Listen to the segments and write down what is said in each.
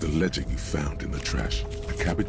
The ledger you found in the trash. A cabbage.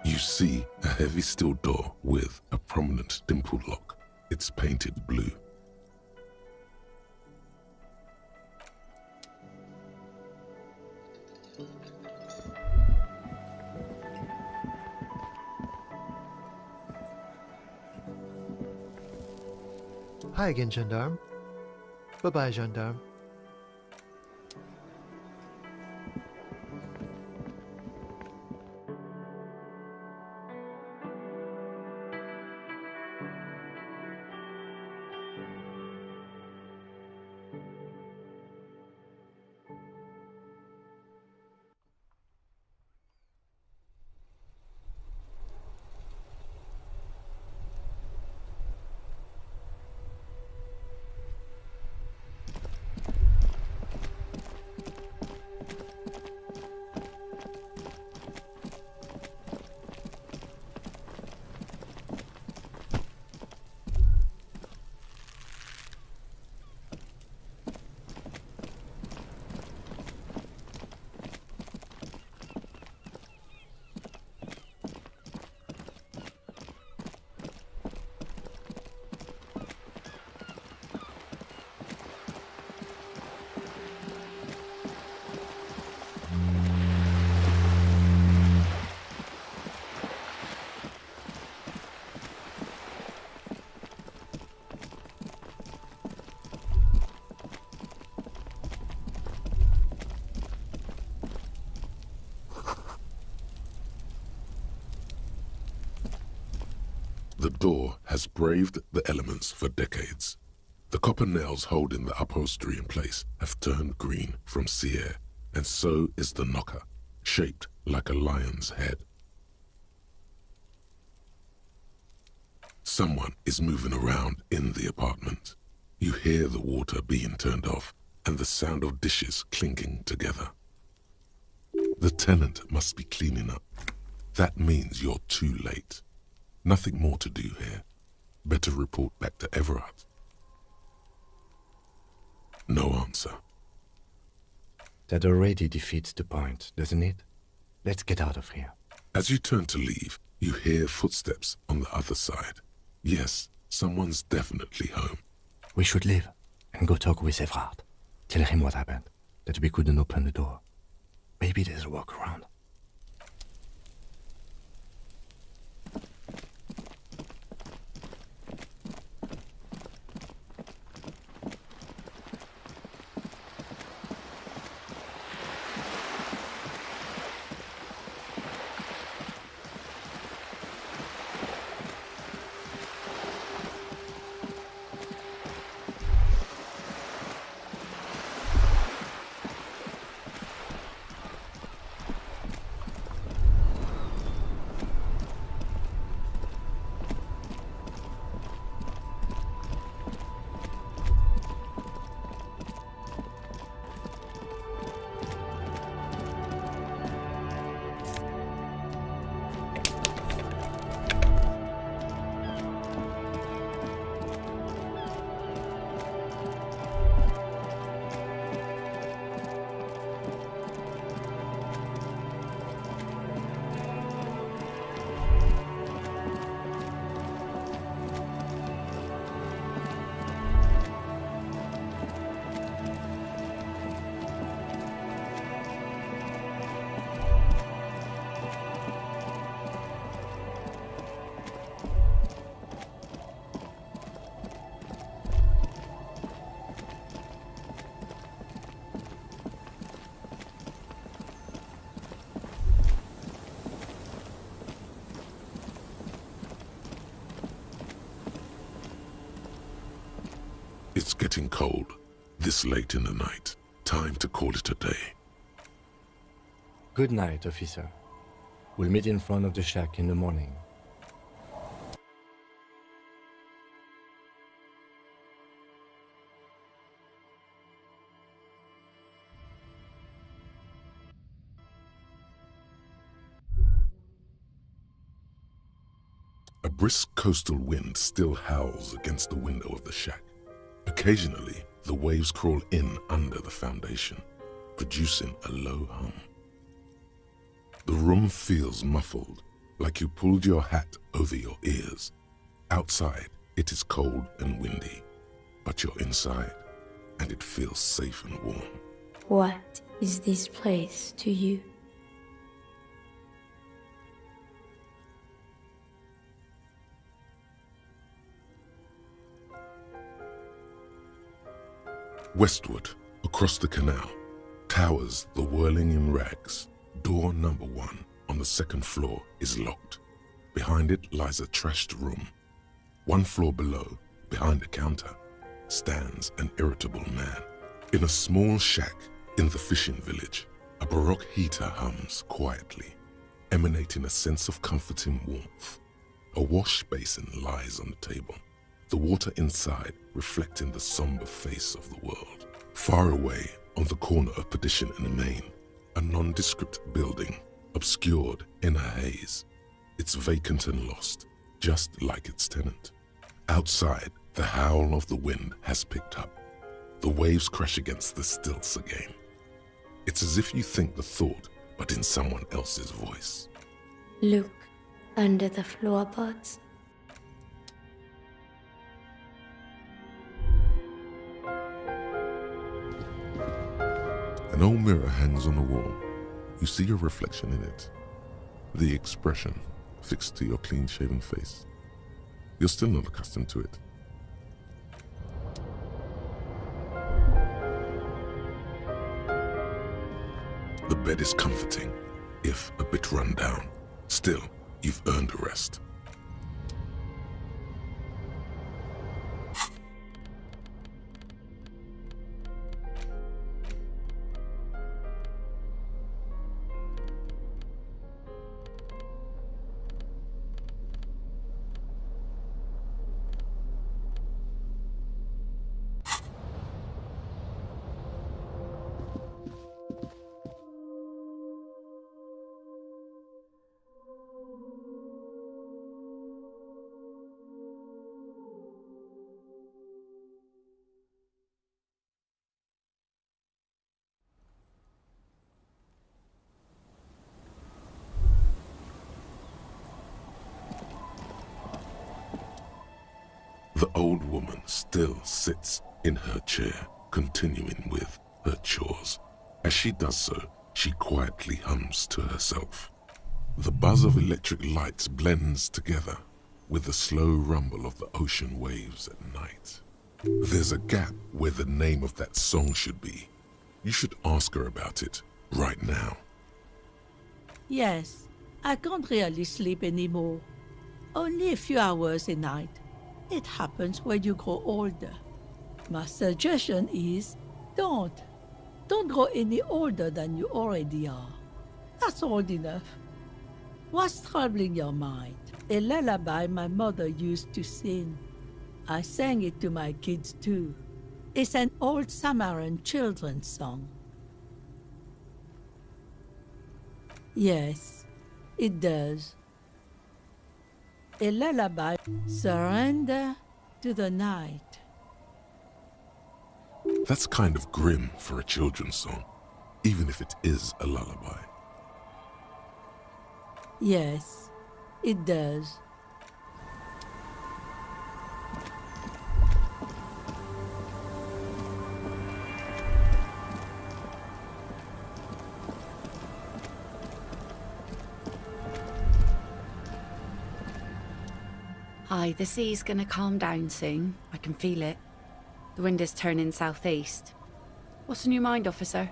You see a heavy steel door with a prominent dimpled lock. It's painted blue. Hi again, gendarme. Bye-bye, gendarme. The door has braved the elements for decades. The copper nails holding the upholstery in place have turned green from sea air, and so is the knocker, shaped like a lion's head. Someone is moving around in the apartment. You hear the water being turned off and the sound of dishes clinking together. The tenant must be cleaning up. That means you're too late. Nothing more to do here. Better report back to Everard. No answer. That already defeats the point, doesn't it? Let's get out of here. As you turn to leave, you hear footsteps on the other side. Yes, someone's definitely home. We should leave and go talk with Everard. Tell him what happened, that we couldn't open the door. Maybe there's a workaround. getting cold. This late in the night. Time to call it a day. Good night, officer. We'll meet in front of the shack in the morning. A brisk coastal wind still howls against the window of the shack. Occasionally, the waves crawl in under the foundation, producing a low hum. The room feels muffled, like you pulled your hat over your ears. Outside, it is cold and windy, but you're inside, and it feels safe and warm. What is this place to you? Westward, across the canal, towers the whirling in rags. Door number 1 on the second floor is locked. Behind it lies a trashed room. 1 floor below, behind a counter, stands an irritable man. In a small shack in the fishing village, a baroque heater hums quietly, emanating a sense of comforting warmth. A wash basin lies on the table, the water inside reflecting the somber face of the world. Far away, on the corner of Perdition and Main, a nondescript building, obscured in a haze. It's vacant and lost, just like its tenant. Outside, the howl of the wind has picked up. The waves crash against the stilts again. It's as if you think the thought, but in someone else's voice. Look under the floorboards. An old mirror hangs on the wall. You see your reflection in it. The expression fixed to your clean-shaven face. You're still not accustomed to it. The bed is comforting, if a bit run down. Still, you've earned a rest. The old woman still sits in her chair, continuing with her chores. As she does so, she quietly hums to herself. The buzz of electric lights blends together with the slow rumble of the ocean waves at night. There's a gap where the name of that song should be. You should ask her about it right now. Yes, I can't really sleep anymore. Only a few hours a night. It happens when you grow older. My suggestion is, don't grow any older than you already are. That's old enough. What's troubling your mind? A lullaby my mother used to sing. I sang it to my kids too. It's an old Samaran children's song. Yes, it does. A lullaby. Surrender to the night. That's kind of grim for a children's song, even if it is a lullaby. Yes, it does. Aye, the sea's gonna calm down soon. I can feel it. The wind is turning southeast. What's on your mind, officer?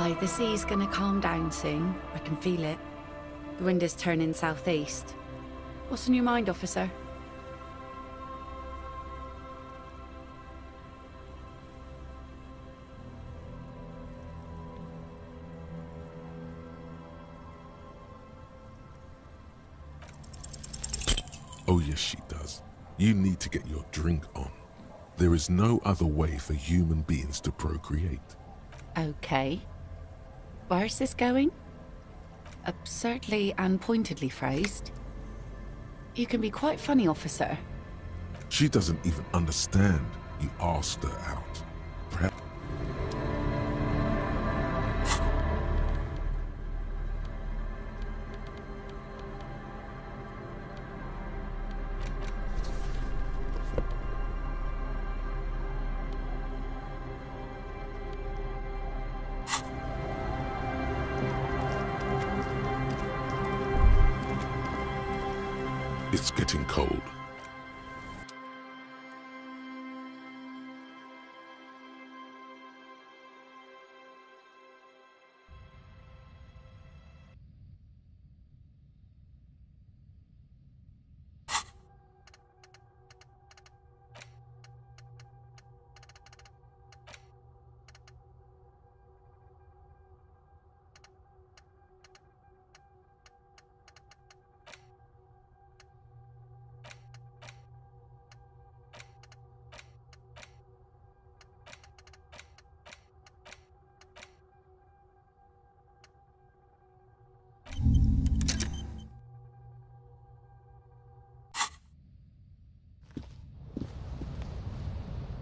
Aye, the sea's gonna calm down soon. I can feel it. The wind is turning southeast. What's on your mind, officer? Oh yes, she does. You need to get your drink on. There is no other way for human beings to procreate. Okay. Where's this going? Absurdly and pointedly phrased. You can be quite funny, officer. She doesn't even understand you asked her out. Perhaps it's getting cold.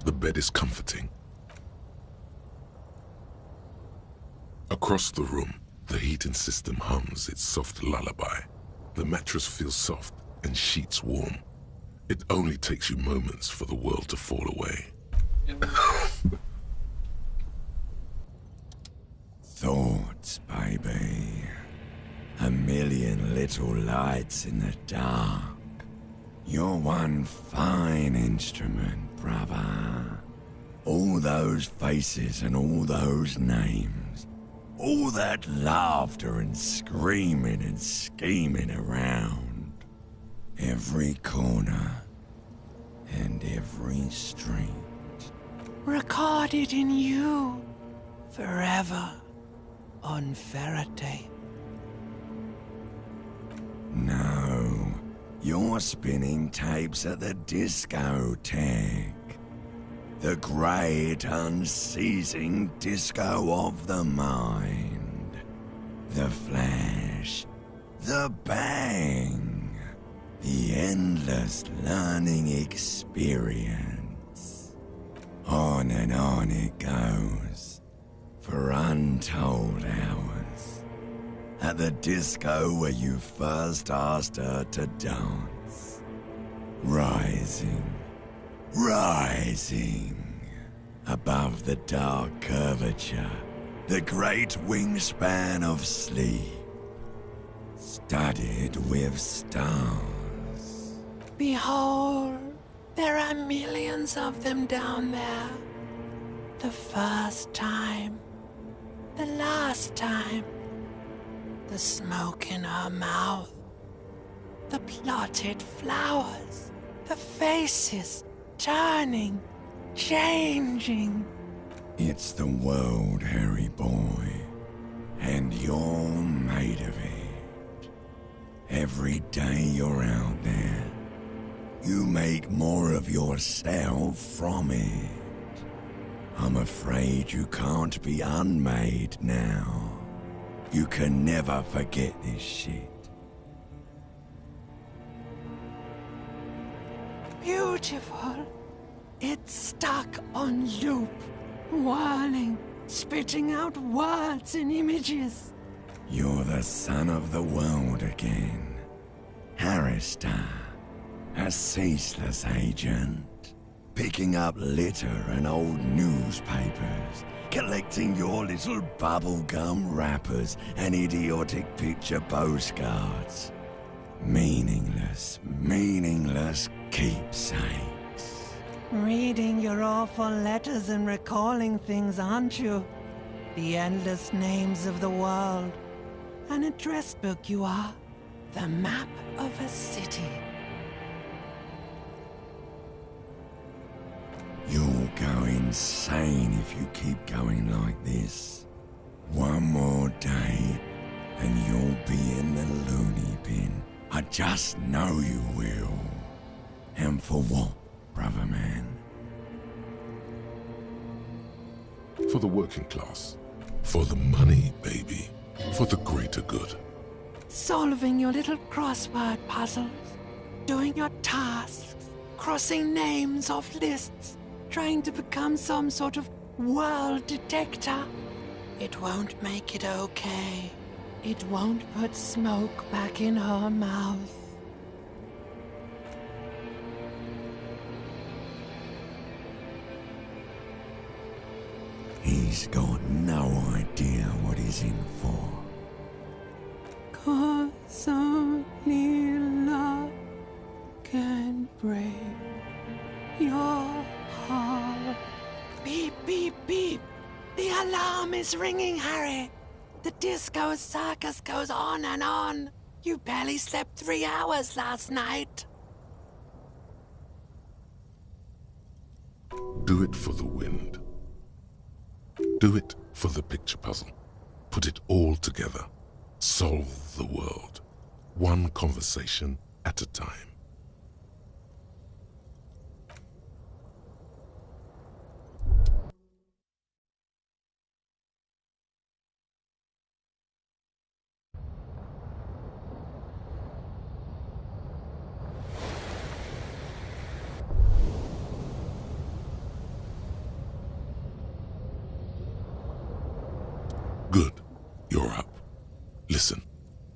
The bed is comforting. Across the room, the heating system hums its soft lullaby. The mattress feels soft and sheets warm. It only takes you moments for the world to fall away. Thoughts, baby. A million little lights in the dark. You're one fine instrument, brother. All those faces and all those names. All that laughter and screaming and scheming around. Every corner and every street. Recorded in you forever on Faraday. No, you're spinning tapes at the discotheque. The great unceasing disco of the mind. The flash, the bang, the endless learning experience. On and on it goes, for untold hours. At the disco where you first asked her to dance. Rising, rising, above the dark curvature, the great wingspan of sleep, studded with stars. Behold, there are millions of them down there. The first time, the last time, the smoke in her mouth, the plotted flowers, the faces turning, changing. It's the world, Harry boy, and you're made of it. Every day you're out there, you make more of yourself from it. I'm afraid you can't be unmade now. You can never forget this shit. Beautiful. It's stuck on loop, whirling, spitting out words and images. You're the son of the world again. Harrister, a ceaseless agent, picking up litter and old newspapers, collecting your little bubblegum wrappers and idiotic picture postcards. Meaningless, meaningless keepsakes. Reading your awful letters and recalling things, aren't you? the endless names of the world. An address book you are, the map of a city. You'll go insane if you keep going like this. One more day, and you'll be in the loony bin. I just know you will. And for what, brother man? For the working class. For the money, baby. For the greater good. Solving your little crossword puzzles. Doing your tasks. Crossing names off lists. Trying to become some sort of world detector. It won't make it okay. It won't put smoke back in her mouth. He's got no idea what he's in for. 'Cause only love can break your heart. Beep, beep, beep. The alarm is ringing, Harry. The disco circus goes on and on. You barely slept 3 hours last night. Do it for the wind. Do it for the picture puzzle. Put it all together. Solve the world. One conversation at a time. Good. You're up. Listen,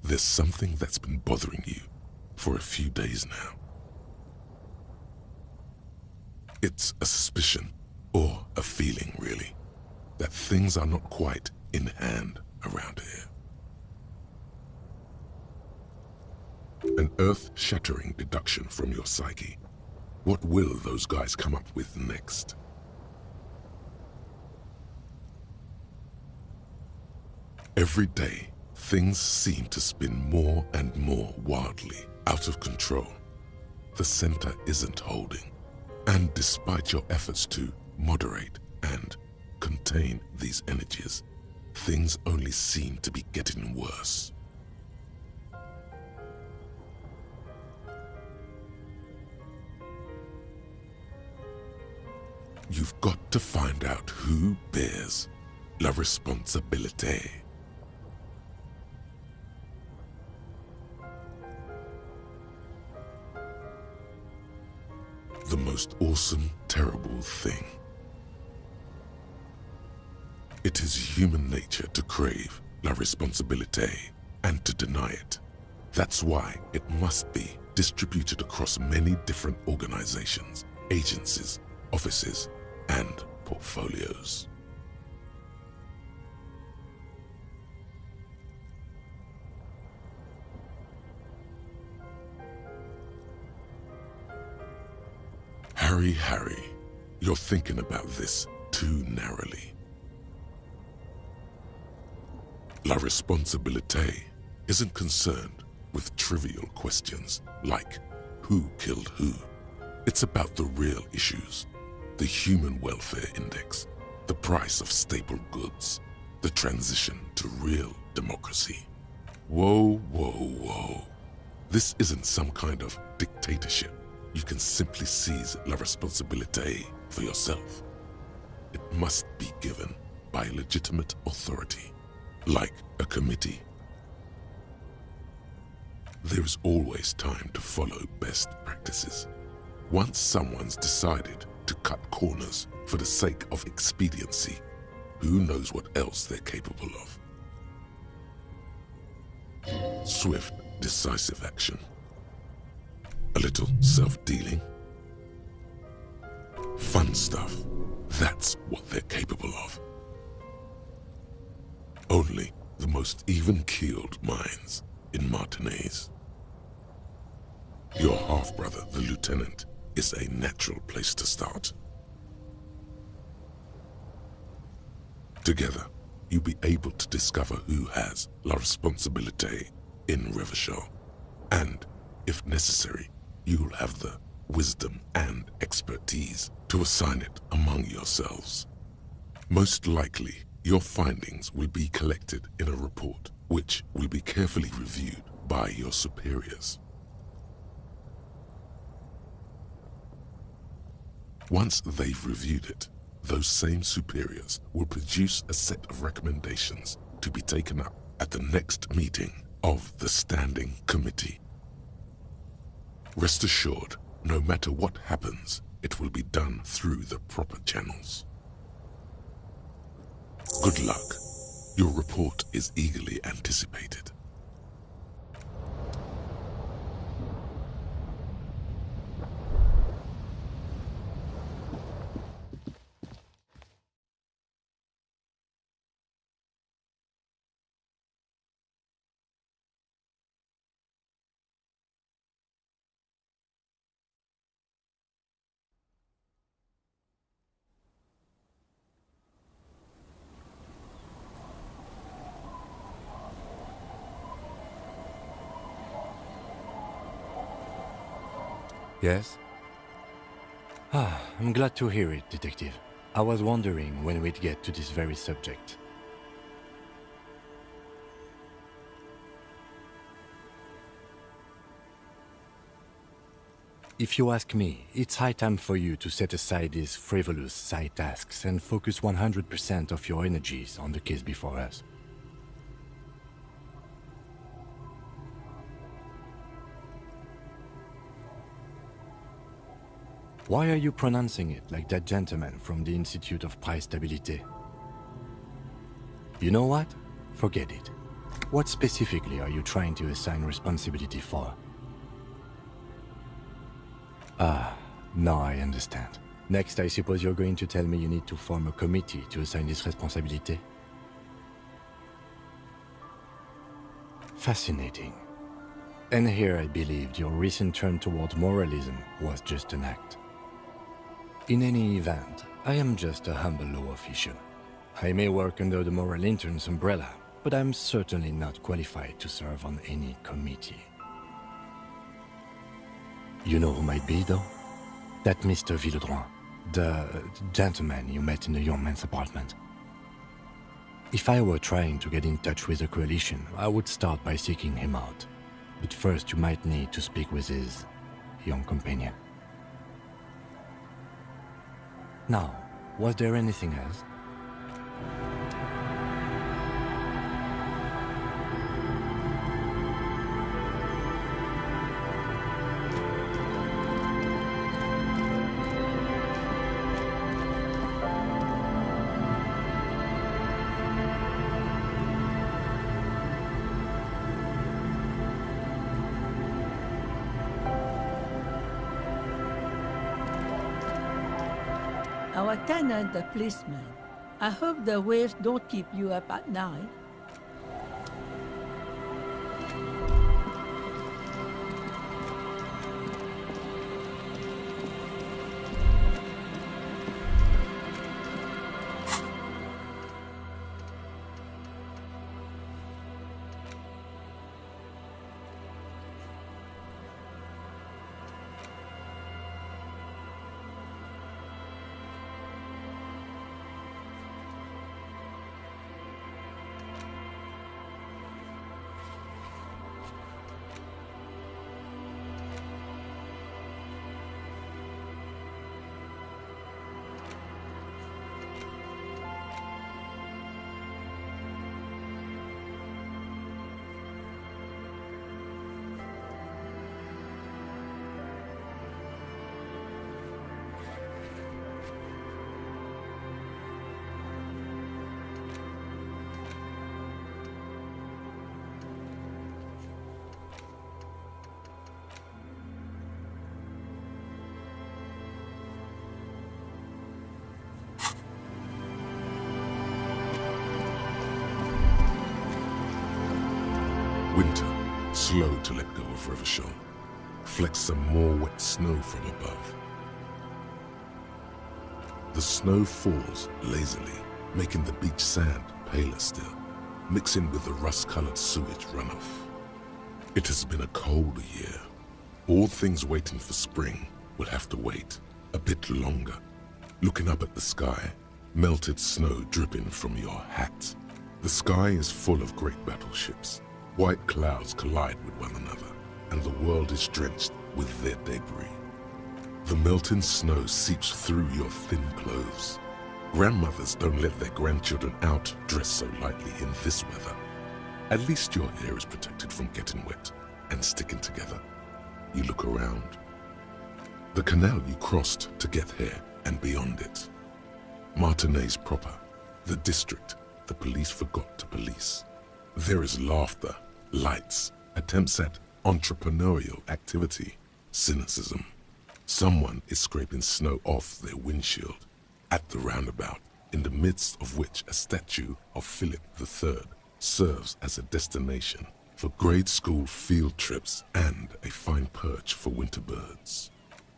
there's something that's been bothering you for a few days now. It's a suspicion, or a feeling really, that things are not quite in hand around here. An earth-shattering deduction from your psyche. What will those guys come up with next? Every day, things seem to spin more and more wildly, out of control. The center isn't holding. And despite your efforts to moderate and contain these energies, things only seem to be getting worse. You've got to find out who bears la responsabilité. The most awesome, terrible thing. It is human nature to crave la responsabilité and to deny it. That's why it must be distributed across many different organizations, agencies, offices, and portfolios. Harry, you're thinking about this too narrowly. La responsabilité isn't concerned with trivial questions like who killed who. It's about the real issues, the human welfare index, the price of staple goods, the transition to real democracy. Whoa, whoa, whoa. This isn't some kind of dictatorship. You can simply seize la responsabilité for yourself. It must be given by a legitimate authority, like a committee. There is always time to follow best practices. Once someone's decided to cut corners for the sake of expediency, who knows what else they're capable of? Swift, decisive action. A little self-dealing. Fun stuff. That's what they're capable of. Only the most even-keeled minds in Martinez. Your half-brother, the lieutenant, is a natural place to start. Together, you'll be able to discover who has la responsabilité in Revachol. And, if necessary, you'll have the wisdom and expertise to assign it among yourselves. Most likely, your findings will be collected in a report, which will be carefully reviewed by your superiors. Once they've reviewed it, those same superiors will produce a set of recommendations to be taken up at the next meeting of the Standing Committee. Rest assured, no matter what happens, it will be done through the proper channels. Good luck. Your report is eagerly anticipated. Yes? I'm glad to hear it, Detective. I was wondering when we'd get to this very subject. If you ask me, it's high time for you to set aside these frivolous side tasks and focus 100% of your energies on the case before us. Why are you pronouncing it like that gentleman from the Institute of Price Stabilité? You know what? Forget it. What specifically are you trying to assign responsibility for? Ah, now I understand. Next, I suppose you're going to tell me you need to form a committee to assign this responsibility? Fascinating. And here I believed your recent turn toward moralism was just an act. In any event, I am just a humble law official. I may work under the moral intern's umbrella, but I'm certainly not qualified to serve on any committee. You know who might be, though? That Mr. Villodrons, the gentleman you met in the young man's apartment. If I were trying to get in touch with the coalition, I would start by seeking him out. But first you might need to speak with his young companion. Now, was there anything else? Our tenant, the policeman. I hope the waves don't keep you up at night. Winter, slow to let go of Revachol. Flecks some more wet snow from above. The snow falls lazily, making the beach sand paler still, mixing with the rust-colored sewage runoff. It has been a cold year. All things waiting for spring will have to wait a bit longer. Looking up at the sky, melted snow dripping from your hat. The sky is full of great battleships. White clouds collide with one another, and the world is drenched with their debris. The melting snow seeps through your thin clothes. Grandmothers don't let their grandchildren out dressed so lightly in this weather. At least your hair is protected from getting wet and sticking together. You look around. The canal you crossed to get here and beyond it. Martinez proper, the district the police forgot to police. There is laughter, lights, attempts at entrepreneurial activity, cynicism. Someone is scraping snow off their windshield at the roundabout, in the midst of which a statue of Philip III serves as a destination for grade school field trips and a fine perch for winter birds.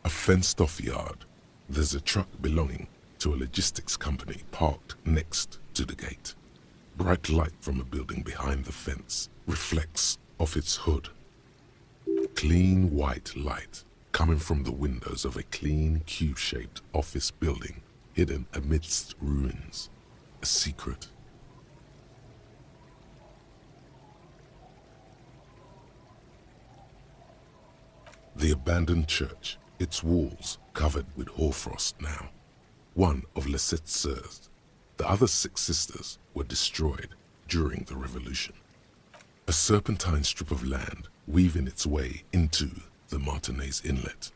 A fenced-off yard. There's a truck belonging to a logistics company parked next to the gate. Bright light from a building behind the fence reflects off its hood. Clean white light coming from the windows of a clean cube-shaped office building hidden amidst ruins. A secret. The abandoned church, its walls covered with hoarfrost now. One of Lissette's sœurs. The other 6 sisters were destroyed during the Revolution. A serpentine strip of land weaving its way into the Martinez Inlet.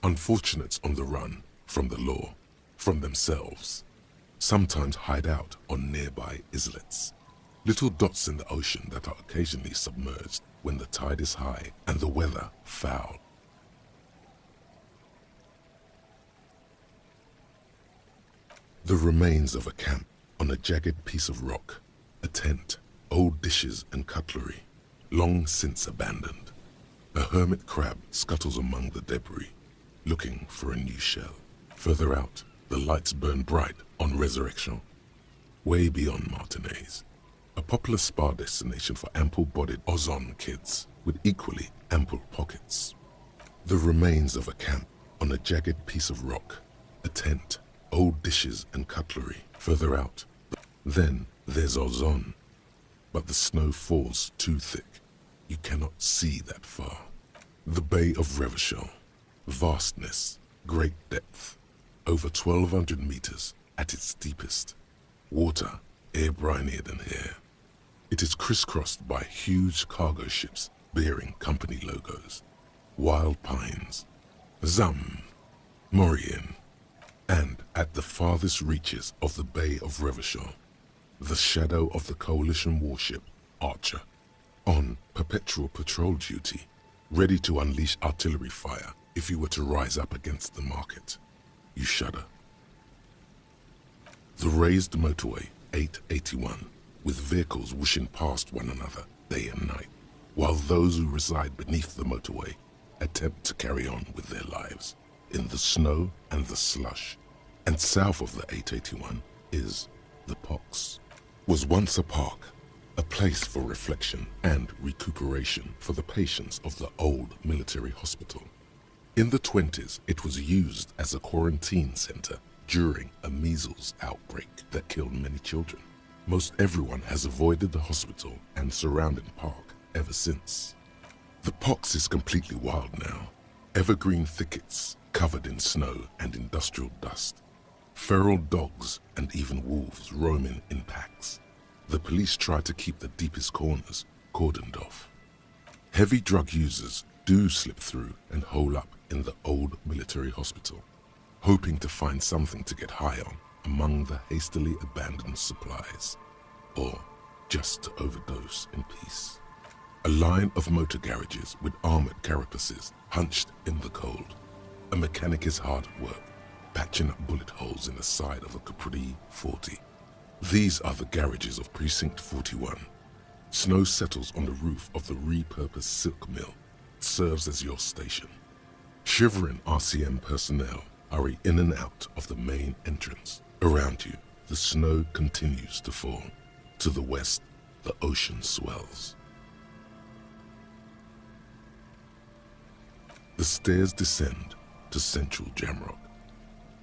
Unfortunates on the run from the law, from themselves. Sometimes hide out on nearby islets. Little dots in the ocean that are occasionally submerged when the tide is high and the weather foul. The remains of a camp on a jagged piece of rock, a tent, old dishes and cutlery, long since abandoned. A hermit crab scuttles among the debris, looking for a new shell. Further out, the lights burn bright on Resurrection. Way beyond Martinez, a popular spa destination for ample-bodied Ozon kids with equally ample pockets. The remains of a camp on a jagged piece of rock, a tent, old dishes and cutlery. Further out, then there's Ozon, but the snow falls too thick. You cannot see that far. The Bay of Revachol, vastness, great depth, over 1,200 meters at its deepest. Water, air-brinier than here. It is crisscrossed by huge cargo ships bearing company logos. Wild pines, Zam, Mauryan, and at the farthest reaches of the Bay of Revachol, the shadow of the coalition warship Archer, on perpetual patrol duty, ready to unleash artillery fire if you were to rise up against the market. You shudder. The raised motorway 881, with vehicles whooshing past one another day and night, while those who reside beneath the motorway attempt to carry on with their lives in the snow and the slush. And south of the 881 is the Pox. Was once a park, a place for reflection and recuperation for the patients of the old military hospital. In the 20s, it was used as a quarantine center during a measles outbreak that killed many children. Most everyone has avoided the hospital and surrounding park ever since. The Pox is completely wild now. Evergreen thickets covered in snow and industrial dust. Feral dogs and even wolves roaming in packs. The police try to keep the deepest corners cordoned off. Heavy drug users do slip through and hole up in the old military hospital, hoping to find something to get high on among the hastily abandoned supplies, or just to overdose in peace. A line of motor garages with armored carapaces hunched in the cold. A mechanic is hard at work, patching up bullet holes in the side of a Capri 40. These are the garages of Precinct 41. Snow settles on the roof of the repurposed silk mill. It serves as your station. Shivering RCM personnel hurry in and out of the main entrance. Around you, the snow continues to fall. To the west, the ocean swells. The stairs descend to central Jamrock.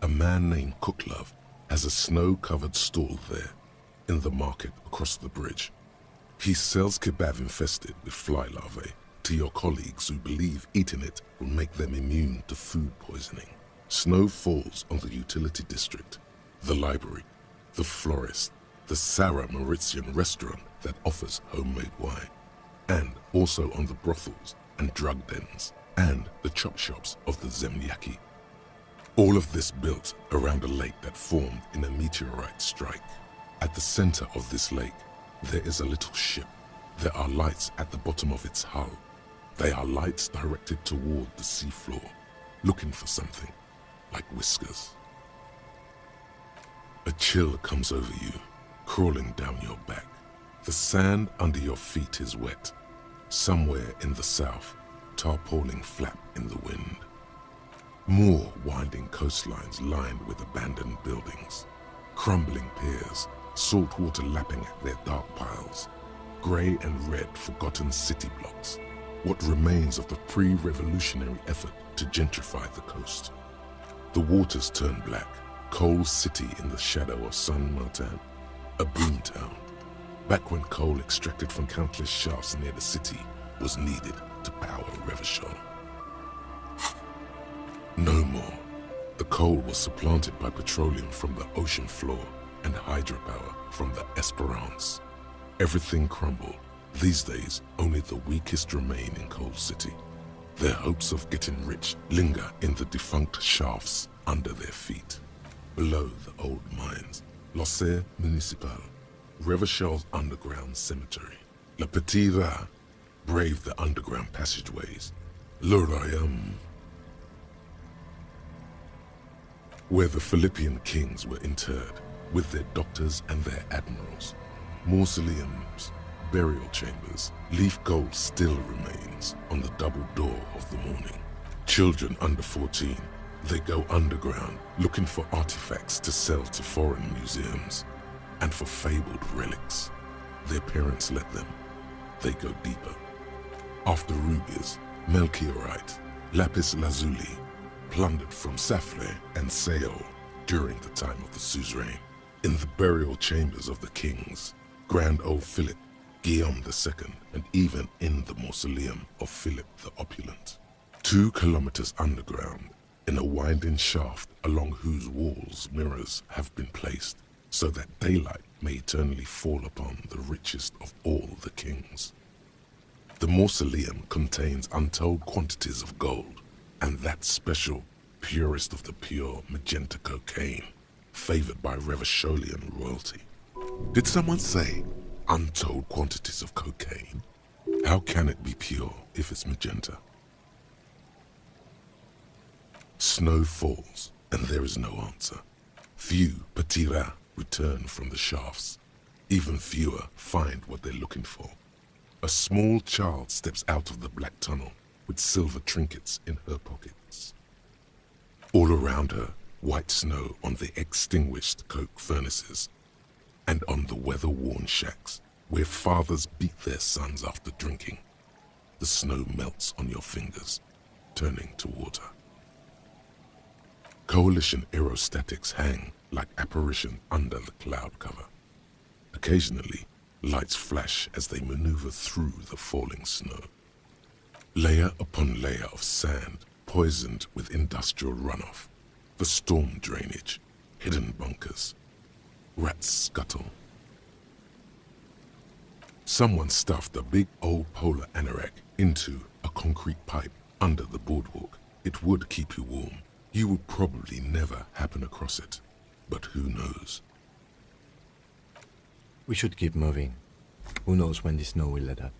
A man named Cooklove has a snow-covered stall there in the market across the bridge. He sells kebab infested with fly larvae to your colleagues who believe eating it will make them immune to food poisoning. Snow falls on the utility district, the library, the florist, the Sarah Mauritian restaurant that offers homemade wine, and also on the brothels and drug dens, and the chop shops of the Zemniaki. All of this built around a lake that formed in a meteorite strike. At the center of this lake, there is a little ship. There are lights at the bottom of its hull. They are lights directed toward the seafloor, looking for something, like whiskers. A chill comes over you, crawling down your back. The sand under your feet is wet. Somewhere in the south, tarpaulin flap in the wind. More winding coastlines lined with abandoned buildings, crumbling piers, salt water lapping at their dark piles, grey and red forgotten city blocks, what remains of the pre-revolutionary effort to gentrify the coast. The waters turn black, coal city in the shadow of San Martin, a boomtown, back when coal extracted from countless shafts near the city was needed to power Revachol. No more. The coal was supplanted by petroleum from the ocean floor and hydropower from the Esperance. Everything crumbled. These days, only the weakest remain in Coal City. Their hopes of getting rich linger in the defunct shafts under their feet. Below the old mines, L'Océan Municipal, Revachol's underground cemetery. La Petite Ra braved the underground passageways. Le Royaume, where the Philippian kings were interred, with their doctors and their admirals. Mausoleums, burial chambers, leaf gold still remains on the double door of the morning. Children under 14, they go underground looking for artifacts to sell to foreign museums and for fabled relics. Their parents let them. They go deeper. After rubies, melchiorite, lapis lazuli, plundered from Safle and Seol during the time of the suzerain. In the burial chambers of the kings, Grand Old Philip, Guillaume II, and even in the mausoleum of Philip the Opulent. 2 kilometers underground, in a winding shaft along whose walls mirrors have been placed, so that daylight may eternally fall upon the richest of all the kings. The mausoleum contains untold quantities of gold, and that special, purest of the pure magenta cocaine, favored by Revacholian royalty. Did someone say untold quantities of cocaine? How can it be pure if it's magenta? Snow falls, and there is no answer. Few Petits Rats return from the shafts. Even fewer find what they're looking for. A small child steps out of the black tunnel with silver trinkets in her pockets. All around her, white snow on the extinguished coke furnaces and on the weather-worn shacks where fathers beat their sons after drinking. The snow melts on your fingers, turning to water. Coalition aerostatics hang like apparition under the cloud cover. Occasionally, lights flash as they maneuver through the falling snow. Layer upon layer of sand, poisoned with industrial runoff, the storm drainage, hidden bunkers. Rats scuttle. Someone stuffed a big old polar anorak into a concrete pipe under the boardwalk. It would keep you warm. You would probably never happen across it, but who knows? We should keep moving. Who knows when the snow will let up?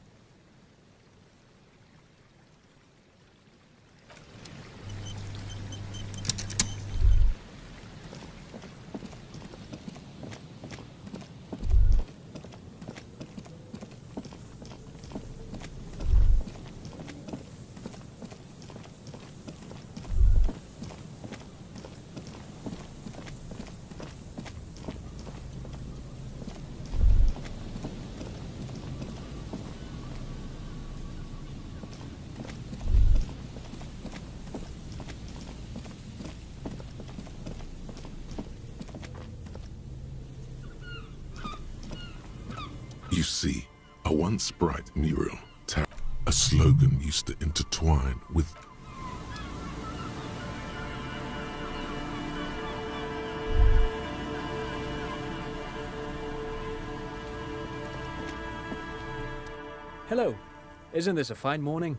You see, a once bright mural, a slogan used to intertwine with Hello. Isn't this a fine morning?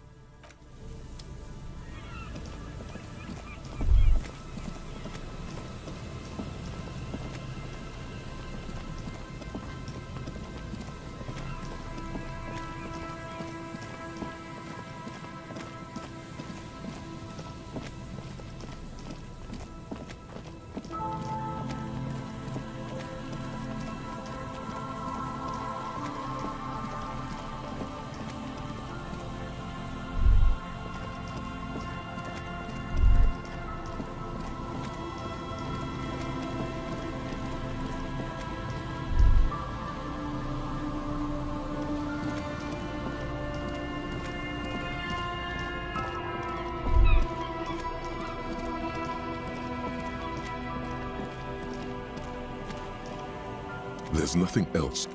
there's nothing else.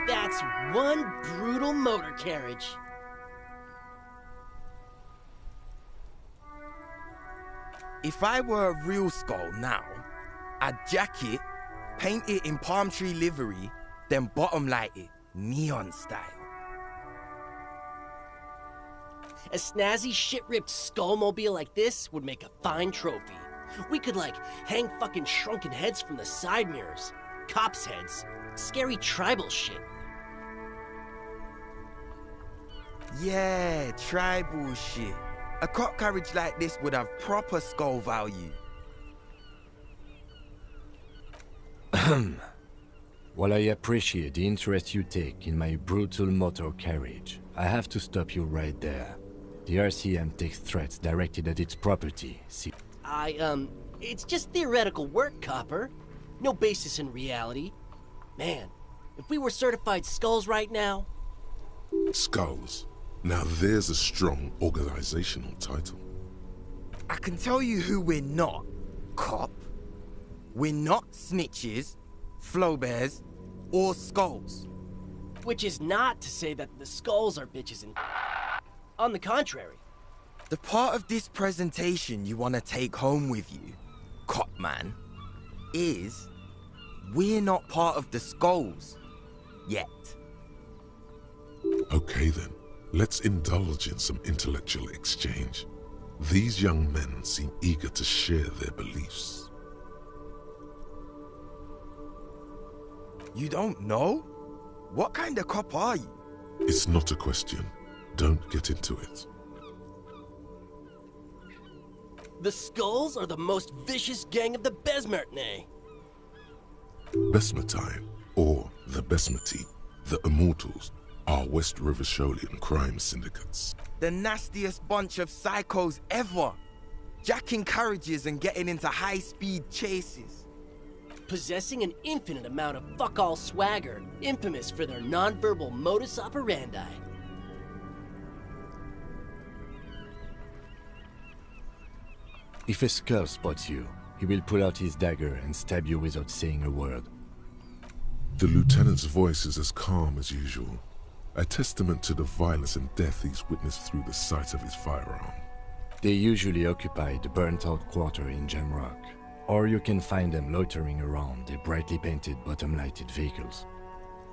That's one brutal motor carriage. If I were a real skull now, I'd jack it, paint it in palm tree livery, then bottom light it, neon style. A snazzy shit-ripped skullmobile like this would make a fine trophy. We could, like, hang fucking shrunken heads from the side mirrors. Cops' heads. Scary tribal shit. Yeah, tribal shit. A cop carriage like this would have proper skull value. While I appreciate the interest you take in my brutal motor carriage, I have to stop you right there. The RCM takes threats directed at its property. See, It's just theoretical work, Copper. No basis in reality. Man, if we were certified skulls right now... Skulls. Now there's a strong organizational title. I can tell you who we're not, cop. We're not snitches, flow bears, or skulls. Which is not to say that the skulls are bitches and... On the contrary. The part of this presentation you want to take home with you, cop man, is we're not part of the skulls yet. Okay then, let's indulge in some intellectual exchange. These young men seem eager to share their beliefs. You don't know? What kind of cop are you? It's not a question. Don't get into it. The skulls are the most vicious gang of the Besmertne. Besmatine, or the Besmati, the Immortals, are West Rivisholian crime syndicates. The nastiest bunch of psychos ever. Jacking carriages and getting into high-speed chases. Possessing an infinite amount of fuck-all swagger, infamous for their non-verbal modus operandi. if a skull spots you, he will pull out his dagger and stab you without saying a word. The lieutenant's voice is as calm as usual, a testament to the violence and death he's witnessed through the sight of his firearm. They usually occupy the burnt-out quarter in Jamrock, or you can find them loitering around their brightly painted bottom-lighted vehicles.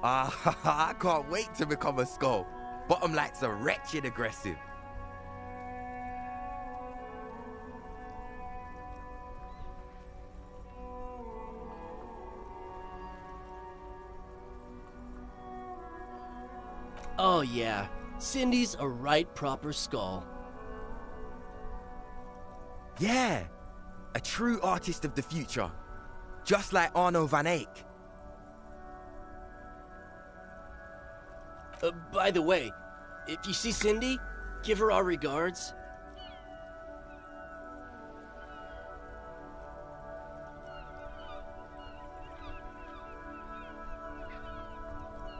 I can't wait to become a skull. Bottom lights are wretched aggressive. Oh yeah, Cindy's a right proper skull. Yeah, a true artist of the future. Just like Arno van Eyck. By the way, if you see Cindy, give her our regards.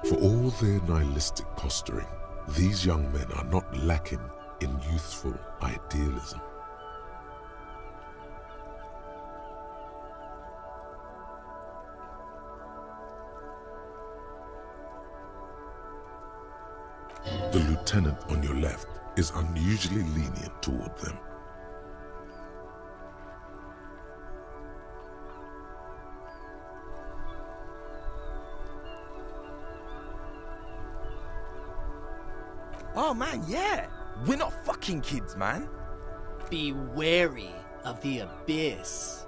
For all their nihilistic posturing, these young men are not lacking in youthful idealism. The lieutenant on your left is unusually lenient toward them. Oh man, yeah! We're not fucking kids, man. Be wary of the abyss.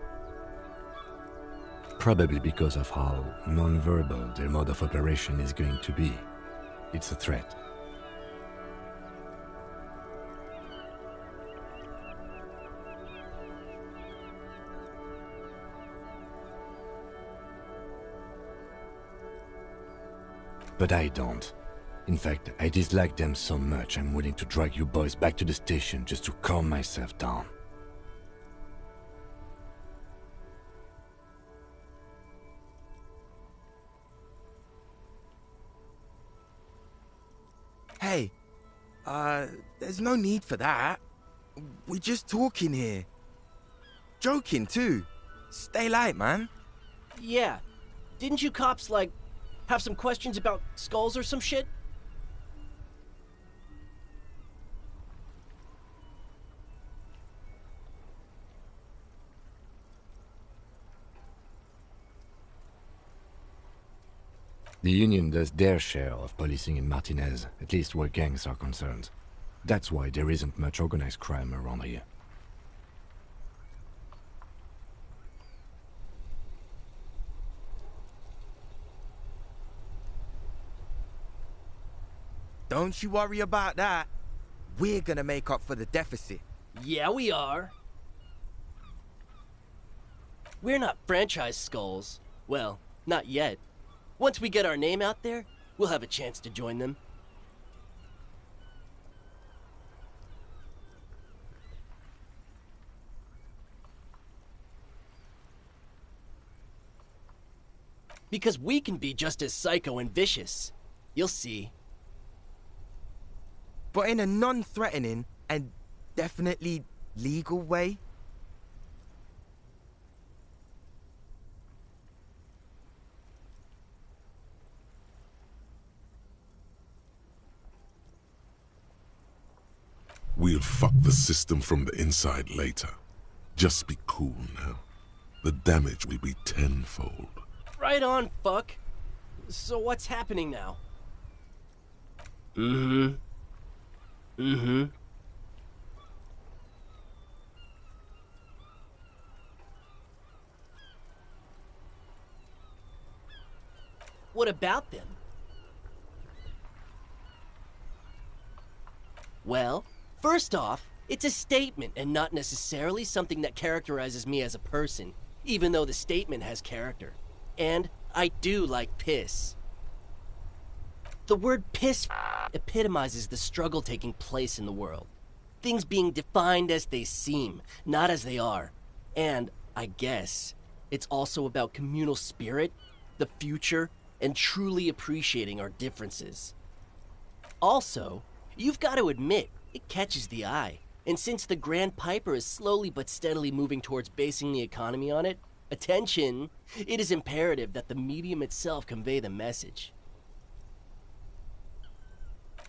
Probably because of how non-verbal their mode of operation is going to be. It's a threat. But I don't. In fact, I dislike them so much I'm willing to drag you boys back to the station just to calm myself down. Hey, there's no need for that. We're just talking here. Joking too. Stay light, man. Yeah, didn't you cops, like, have some questions about skulls or some shit? The Union does their share of policing in Martinez, at least where gangs are concerned. That's why there isn't much organized crime around here. Don't you worry about that. We're gonna make up for the deficit. Yeah, we are. We're not franchise skulls. Well, not yet. Once we get our name out there, we'll have a chance to join them. Because we can be just as psycho and vicious. You'll see. But in a non-threatening and definitely legal way. We'll fuck the system from the inside later. Just be cool now. The damage will be tenfold. Right on, fuck. So what's happening now? Mm-hmm. What about them? Well, first off, it's a statement and not necessarily something that characterizes me as a person, even though the statement has character. And I do like piss. The word piss epitomizes the struggle taking place in the world. Things being defined as they seem, not as they are. And, I guess, it's also about communal spirit, the future, and truly appreciating our differences. Also, you've got to admit, it catches the eye. And since the Grand Piper is slowly but steadily moving towards basing the economy on it, attention, it is imperative that the medium itself convey the message.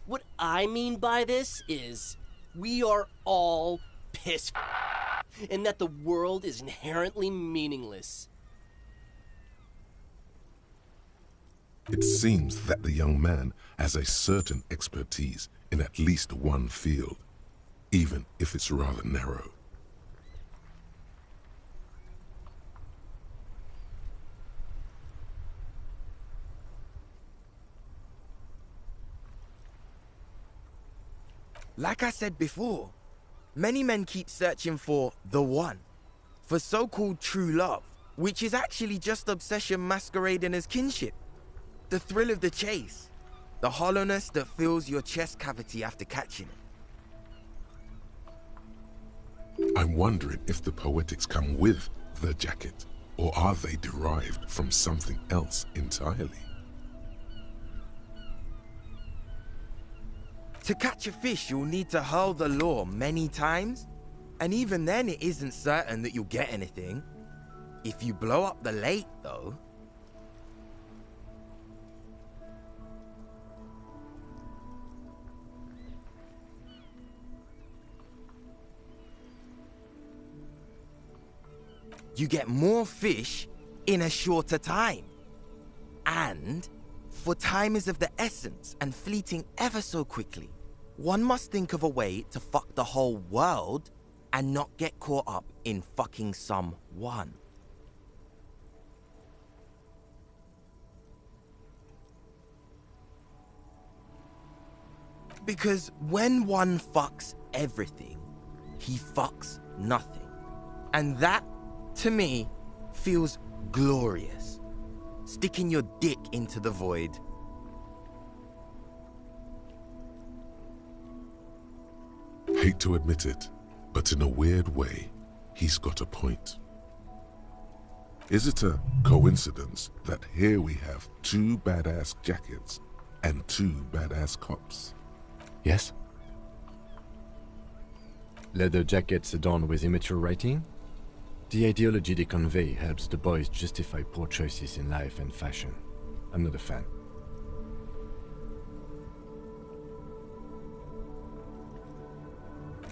What I mean by this is, we are all piss and that the world is inherently meaningless. It seems that the young man has a certain expertise in at least one field, even if it's rather narrow. Like I said before, many men keep searching for the one, for so-called true love, which is actually just obsession masquerading as kinship. The thrill of the chase, the hollowness that fills your chest cavity after catching it. I'm wondering if the poetics come with the jacket, or are they derived from something else entirely? To catch a fish, you'll need to hurl the lure many times, and even then it isn't certain that you'll get anything. If you blow up the lake, though... you get more fish in a shorter time. And, for time is of the essence and fleeting ever so quickly, one must think of a way to fuck the whole world and not get caught up in fucking someone. Because when one fucks everything, he fucks nothing. And that, to me, feels glorious. Sticking your dick into the void. Hate to admit it, but in a weird way, he's got a point. Is it a coincidence that here we have two badass jackets and two badass cops? Yes? Leather jackets adorned with immature writing? The ideology they convey helps the boys justify poor choices in life and fashion. I'm not a fan.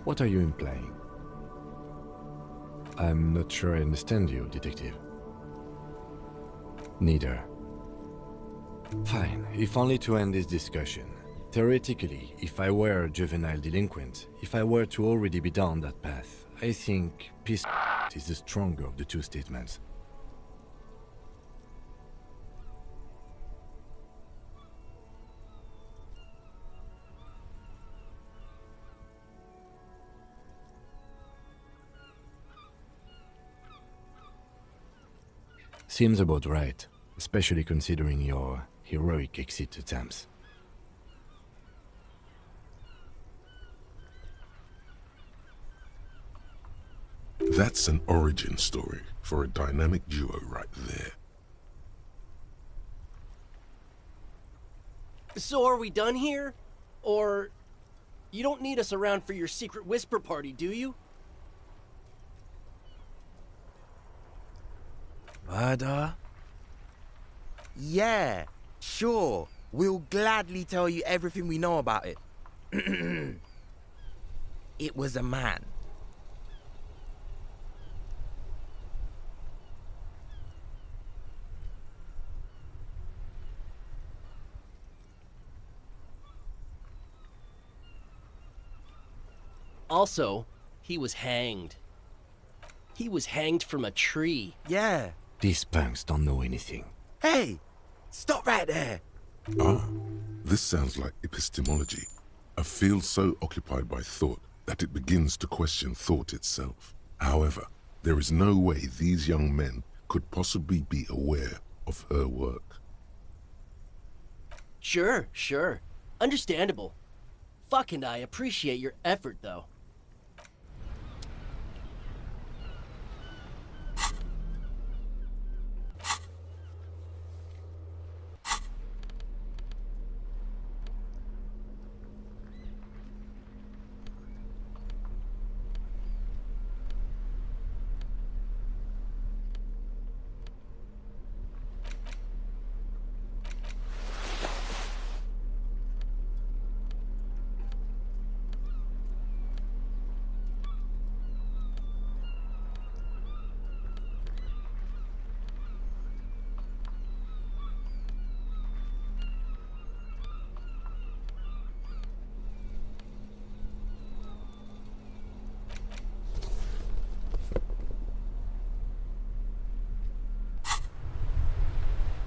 What are you implying? I'm not sure I understand you, detective. Neither. Fine, if only to end this discussion. Theoretically, if I were a juvenile delinquent, if I were to already be down that path, I think peace is the stronger of the two statements. Seems about right, especially considering your heroic exit attempts. That's an origin story for a dynamic duo right there. So are we done here? Or you don't need us around for your secret whisper party, do you? Murder? Yeah, sure. We'll gladly tell you everything we know about it. It was a man. Also, he was hanged. He was hanged from a tree. Yeah. These punks don't know anything. Hey, stop right there. Ah, this sounds like epistemology, a field so occupied by thought that it begins to question thought itself. However, there is no way these young men could possibly be aware of her work. Sure. Understandable. Fuck, and I appreciate your effort, though.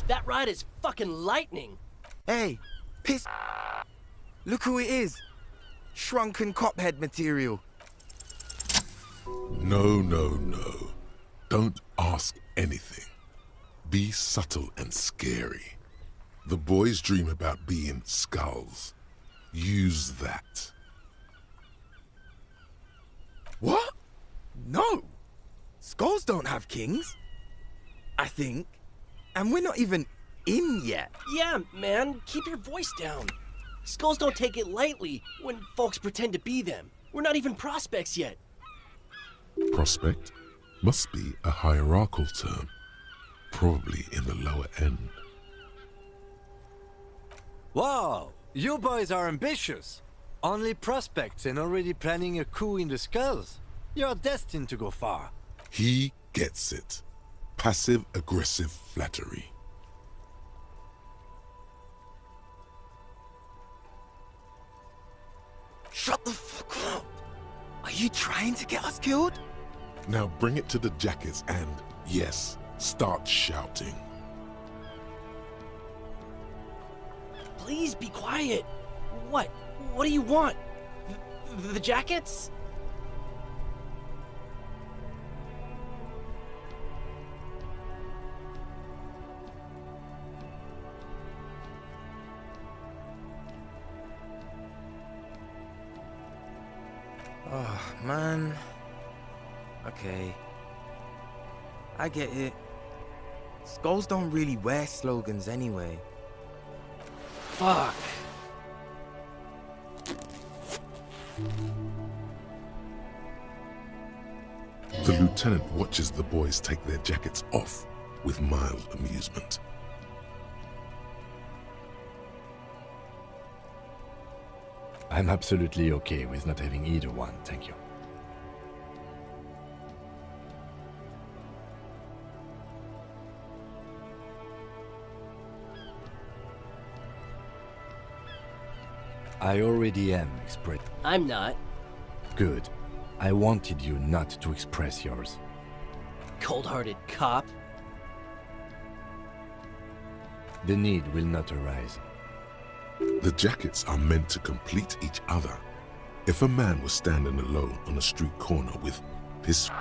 That ride is fucking lightning. Hey, piss. Look who it is. Shrunken cophead material. No. Don't ask anything. Be subtle and scary. The boys dream about being skulls. Use that. What? No. Skulls don't have kings. I think. And we're not even in yet. Yeah, man, keep your voice down. Skulls don't take it lightly when folks pretend to be them. We're not even prospects yet. Prospect must be a hierarchical term, probably in the lower end. Wow, you boys are ambitious. Only prospects and already planning a coup in the skulls. You're destined to go far. He gets it. Passive-aggressive flattery. Shut the fuck up. Are you trying to get us killed? Now bring it to the jackets and, yes, start shouting. Please be quiet. What? What do you want? The jackets? Oh, man. Okay. I get it. Skulls don't really wear slogans anyway. Fuck. The lieutenant watches the boys take their jackets off with mild amusement. I'm absolutely okay with not having either one, thank you. I already am expressed. I'm not. Good. I wanted you not to express yours. Cold-hearted cop. The need will not arise. The jackets are meant to complete each other. If a man was standing alone on a street corner with piss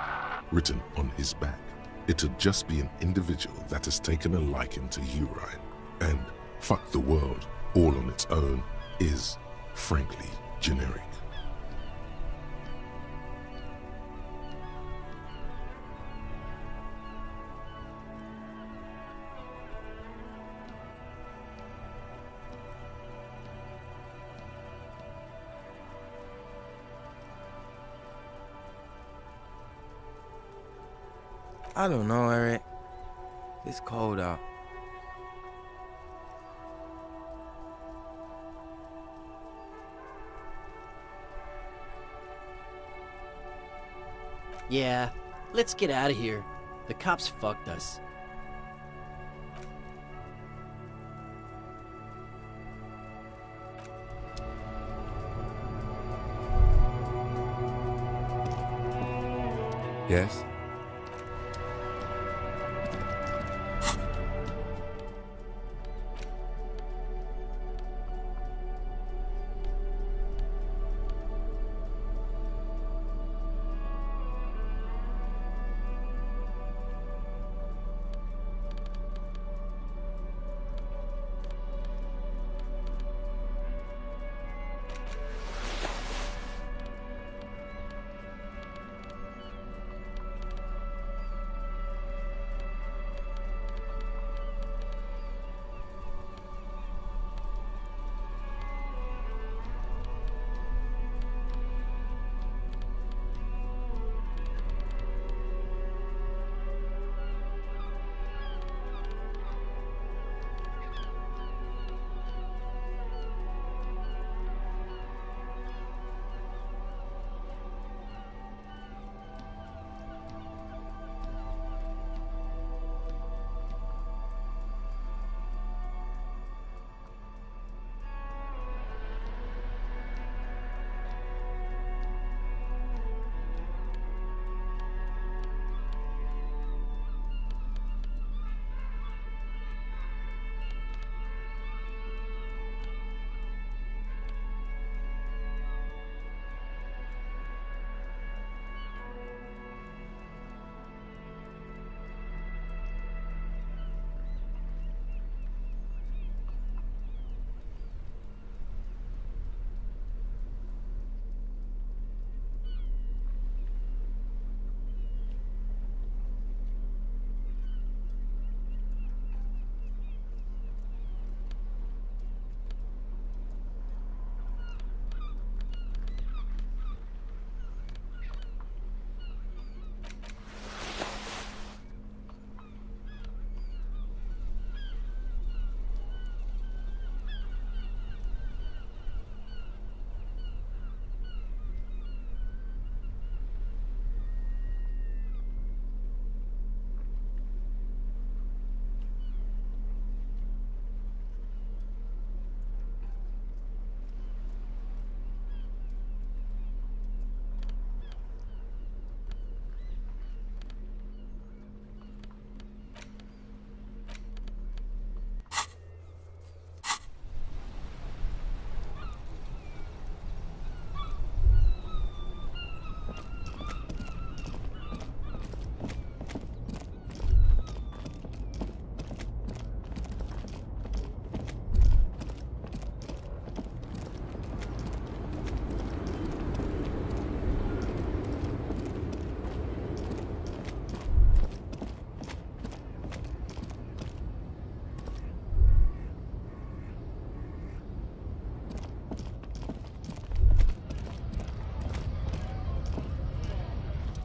written on his back, it'd just be an individual that has taken a liking to you, right? And fuck the world all on its own is, frankly, generic. I don't know, Eric. It's cold out. Yeah, let's get out of here. The cops fucked us. Yes?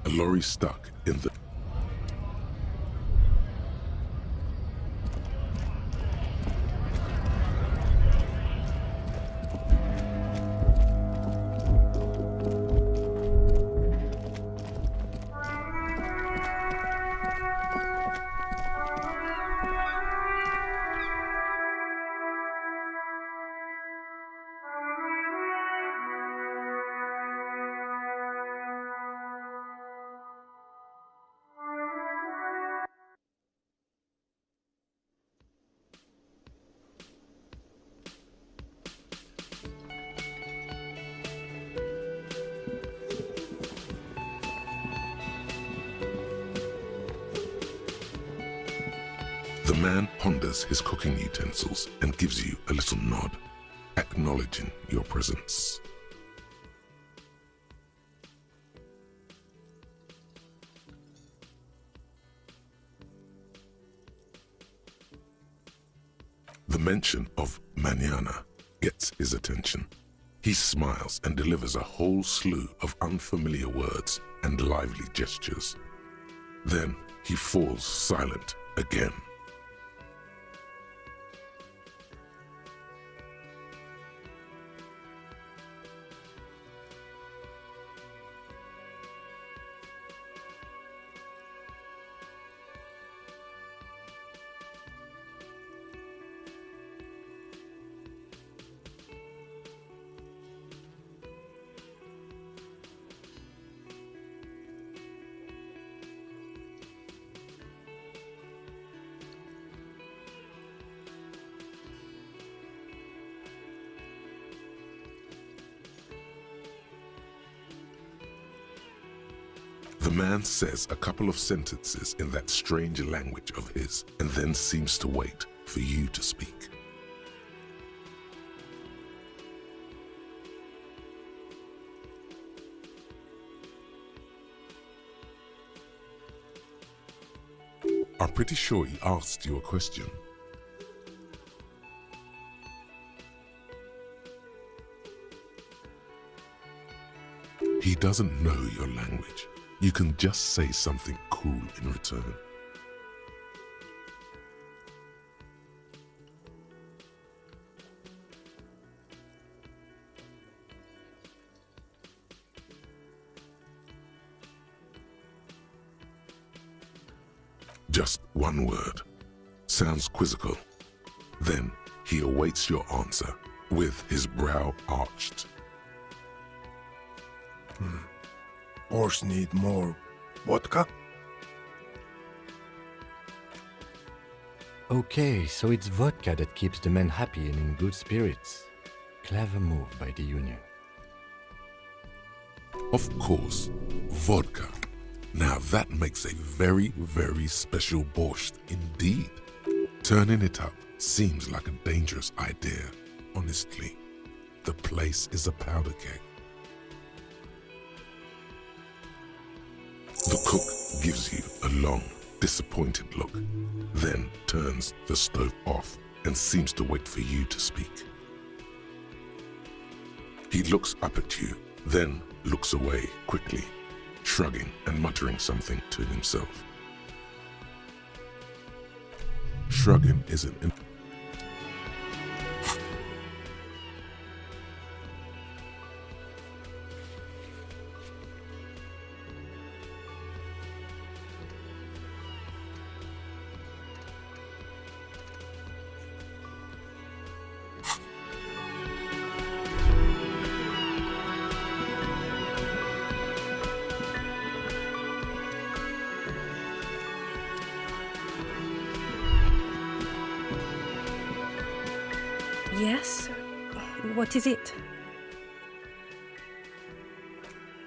A lorry stuck in the... The man ponders his cooking utensils and gives you a little nod, acknowledging your presence. The mention of mañana gets his attention. He smiles and delivers a whole slew of unfamiliar words and lively gestures. Then, He falls silent again. The man says a couple of sentences in that strange language of his, and then seems to wait for you to speak. I'm pretty sure he asked you a question. He doesn't know your language. You can just say something cool in return. Just one word. Sounds quizzical. Then he awaits your answer with his brow arched. Horse need more vodka? Okay, so it's vodka that keeps the men happy and in good spirits. Clever move by the Union. Of course, vodka. Now that makes a very, very special borscht indeed. Turning it up seems like a dangerous idea, honestly. The place is a powder keg. The cook gives you a long, disappointed look, then turns the stove off and seems to wait for you to speak. He looks up at you, then looks away quickly, shrugging and muttering something to himself. Shrugging isn't an Yes? What is it?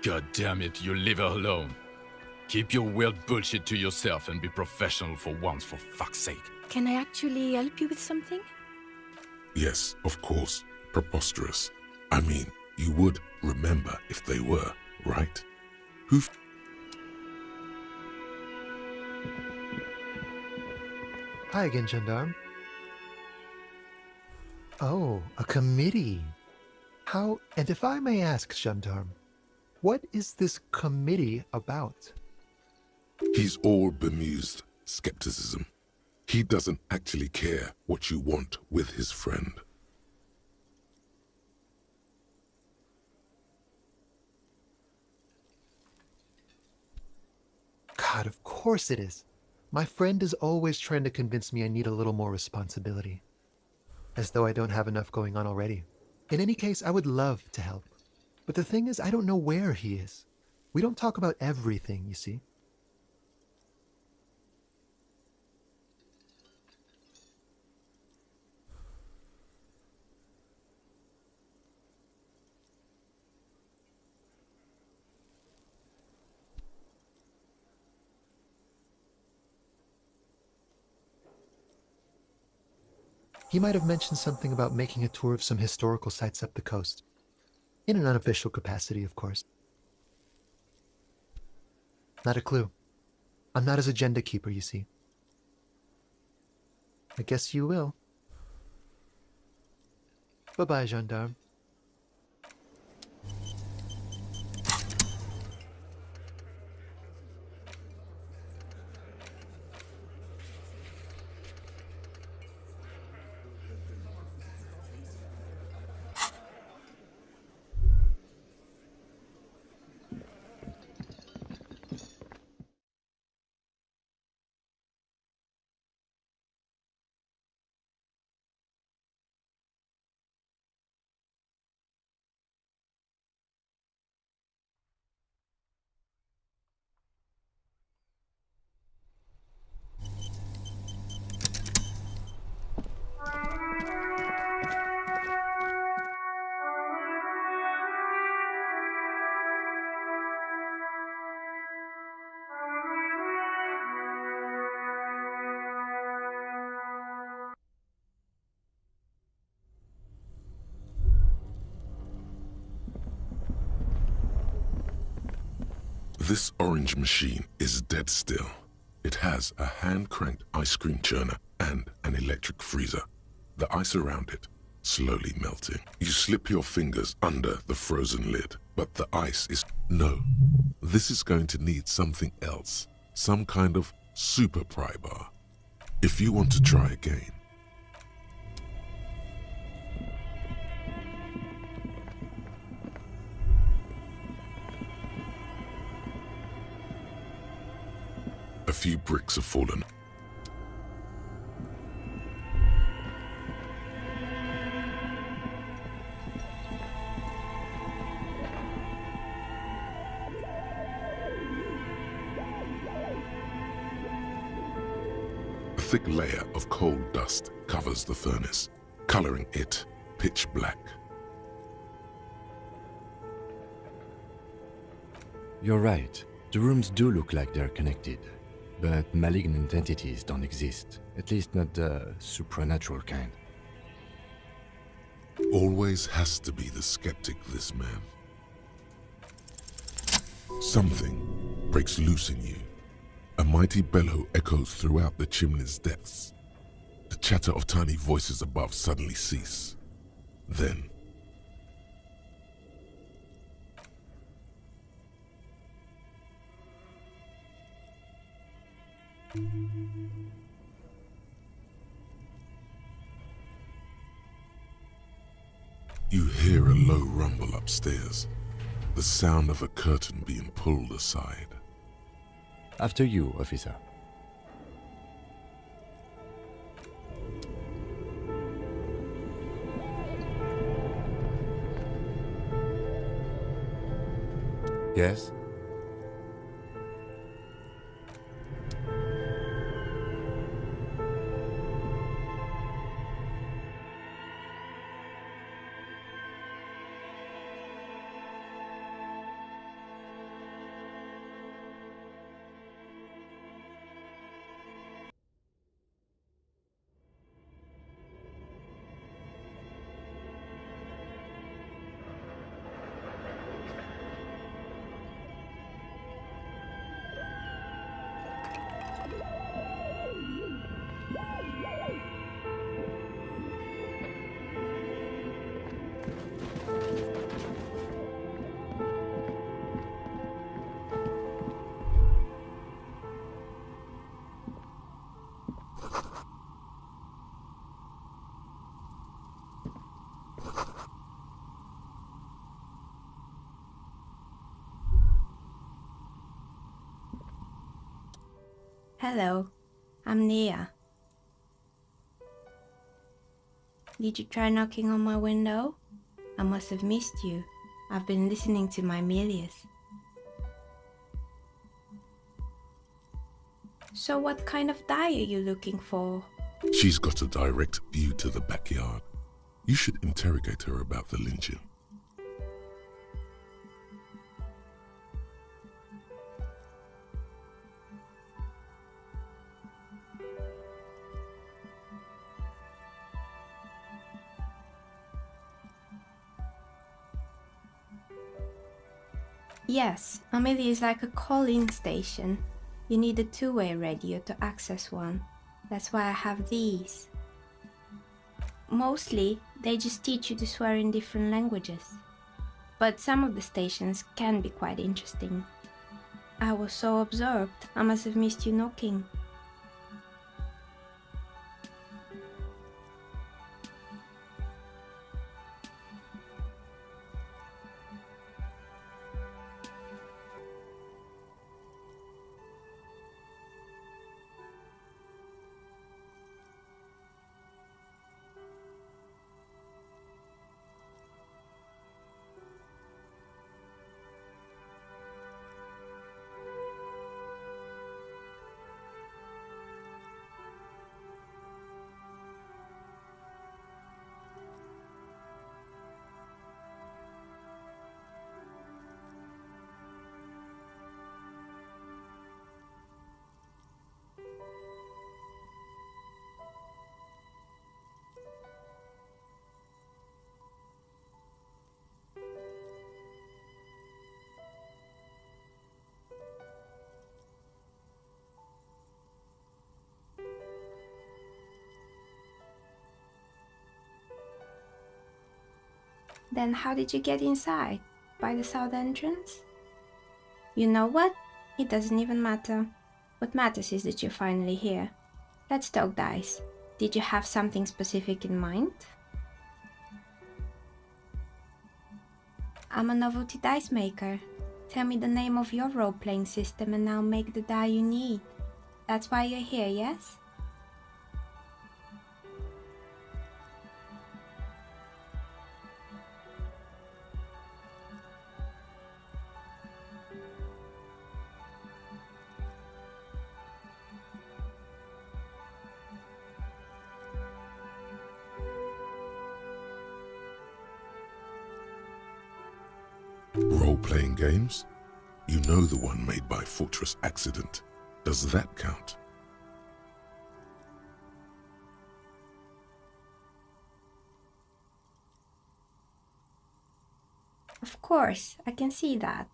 God damn it, you leave her alone. Keep your weird bullshit to yourself and be professional for once, for fuck's sake. Can I actually help you with something? Yes, of course, preposterous. I mean, you would remember if they were, right? Who Hi again, Gendarme. Oh, a committee. How, and if I may ask, Gendarme, what is this committee about? He's all bemused skepticism. He doesn't actually care what you want with his friend. God, of course it is. My friend is always trying to convince me I need a little more responsibility. As though I don't have enough going on already. In any case, I would love to help. But the thing is, I don't know where he is. We don't talk about everything, you see. He might have mentioned something about making a tour of some historical sites up the coast. In an unofficial capacity, of course. Not a clue. I'm not his agenda keeper, you see. I guess you will. Bye-bye, gendarme. This orange machine is dead still. It has a hand-cranked ice cream churner and an electric freezer. The ice around it slowly melting. You slip your fingers under the frozen lid, but the ice is... No, this is going to need something else. Some kind of super pry bar. If you want to try again. A few bricks have fallen. A thick layer of coal dust covers the furnace, coloring it pitch black. You're right. The rooms do look like they're connected. But malignant entities don't exist. At least not the supernatural kind. Always has to be the skeptic, this man. Something breaks loose in you. A mighty bellow echoes throughout the chimney's depths. The chatter of tiny voices above suddenly cease. Then... you hear a low rumble upstairs, the sound of a curtain being pulled aside. After you, officer. Yes? Hello, I'm Nia. Did you try knocking on my window? I must have missed you. I've been listening to my Melius. So what kind of dye are you looking for? She's got a direct view to the backyard. You should interrogate her about the lynching. Yes, Amelia is like a call-in station. You need a two-way radio to access one. That's why I have these. Mostly, they just teach you to swear in different languages. But some of the stations can be quite interesting. I was so absorbed, I must have missed you knocking. Then how did you get inside? By the south entrance? You know what? It doesn't even matter. What matters is that you're finally here. Let's talk dice. Did you have something specific in mind? I'm a novelty dice maker. Tell me the name of your role-playing system and I'll make the die you need. That's why you're here, yes? Role-playing games? You know the one made by Fortress Accident. Does that count? Of course, I can see that.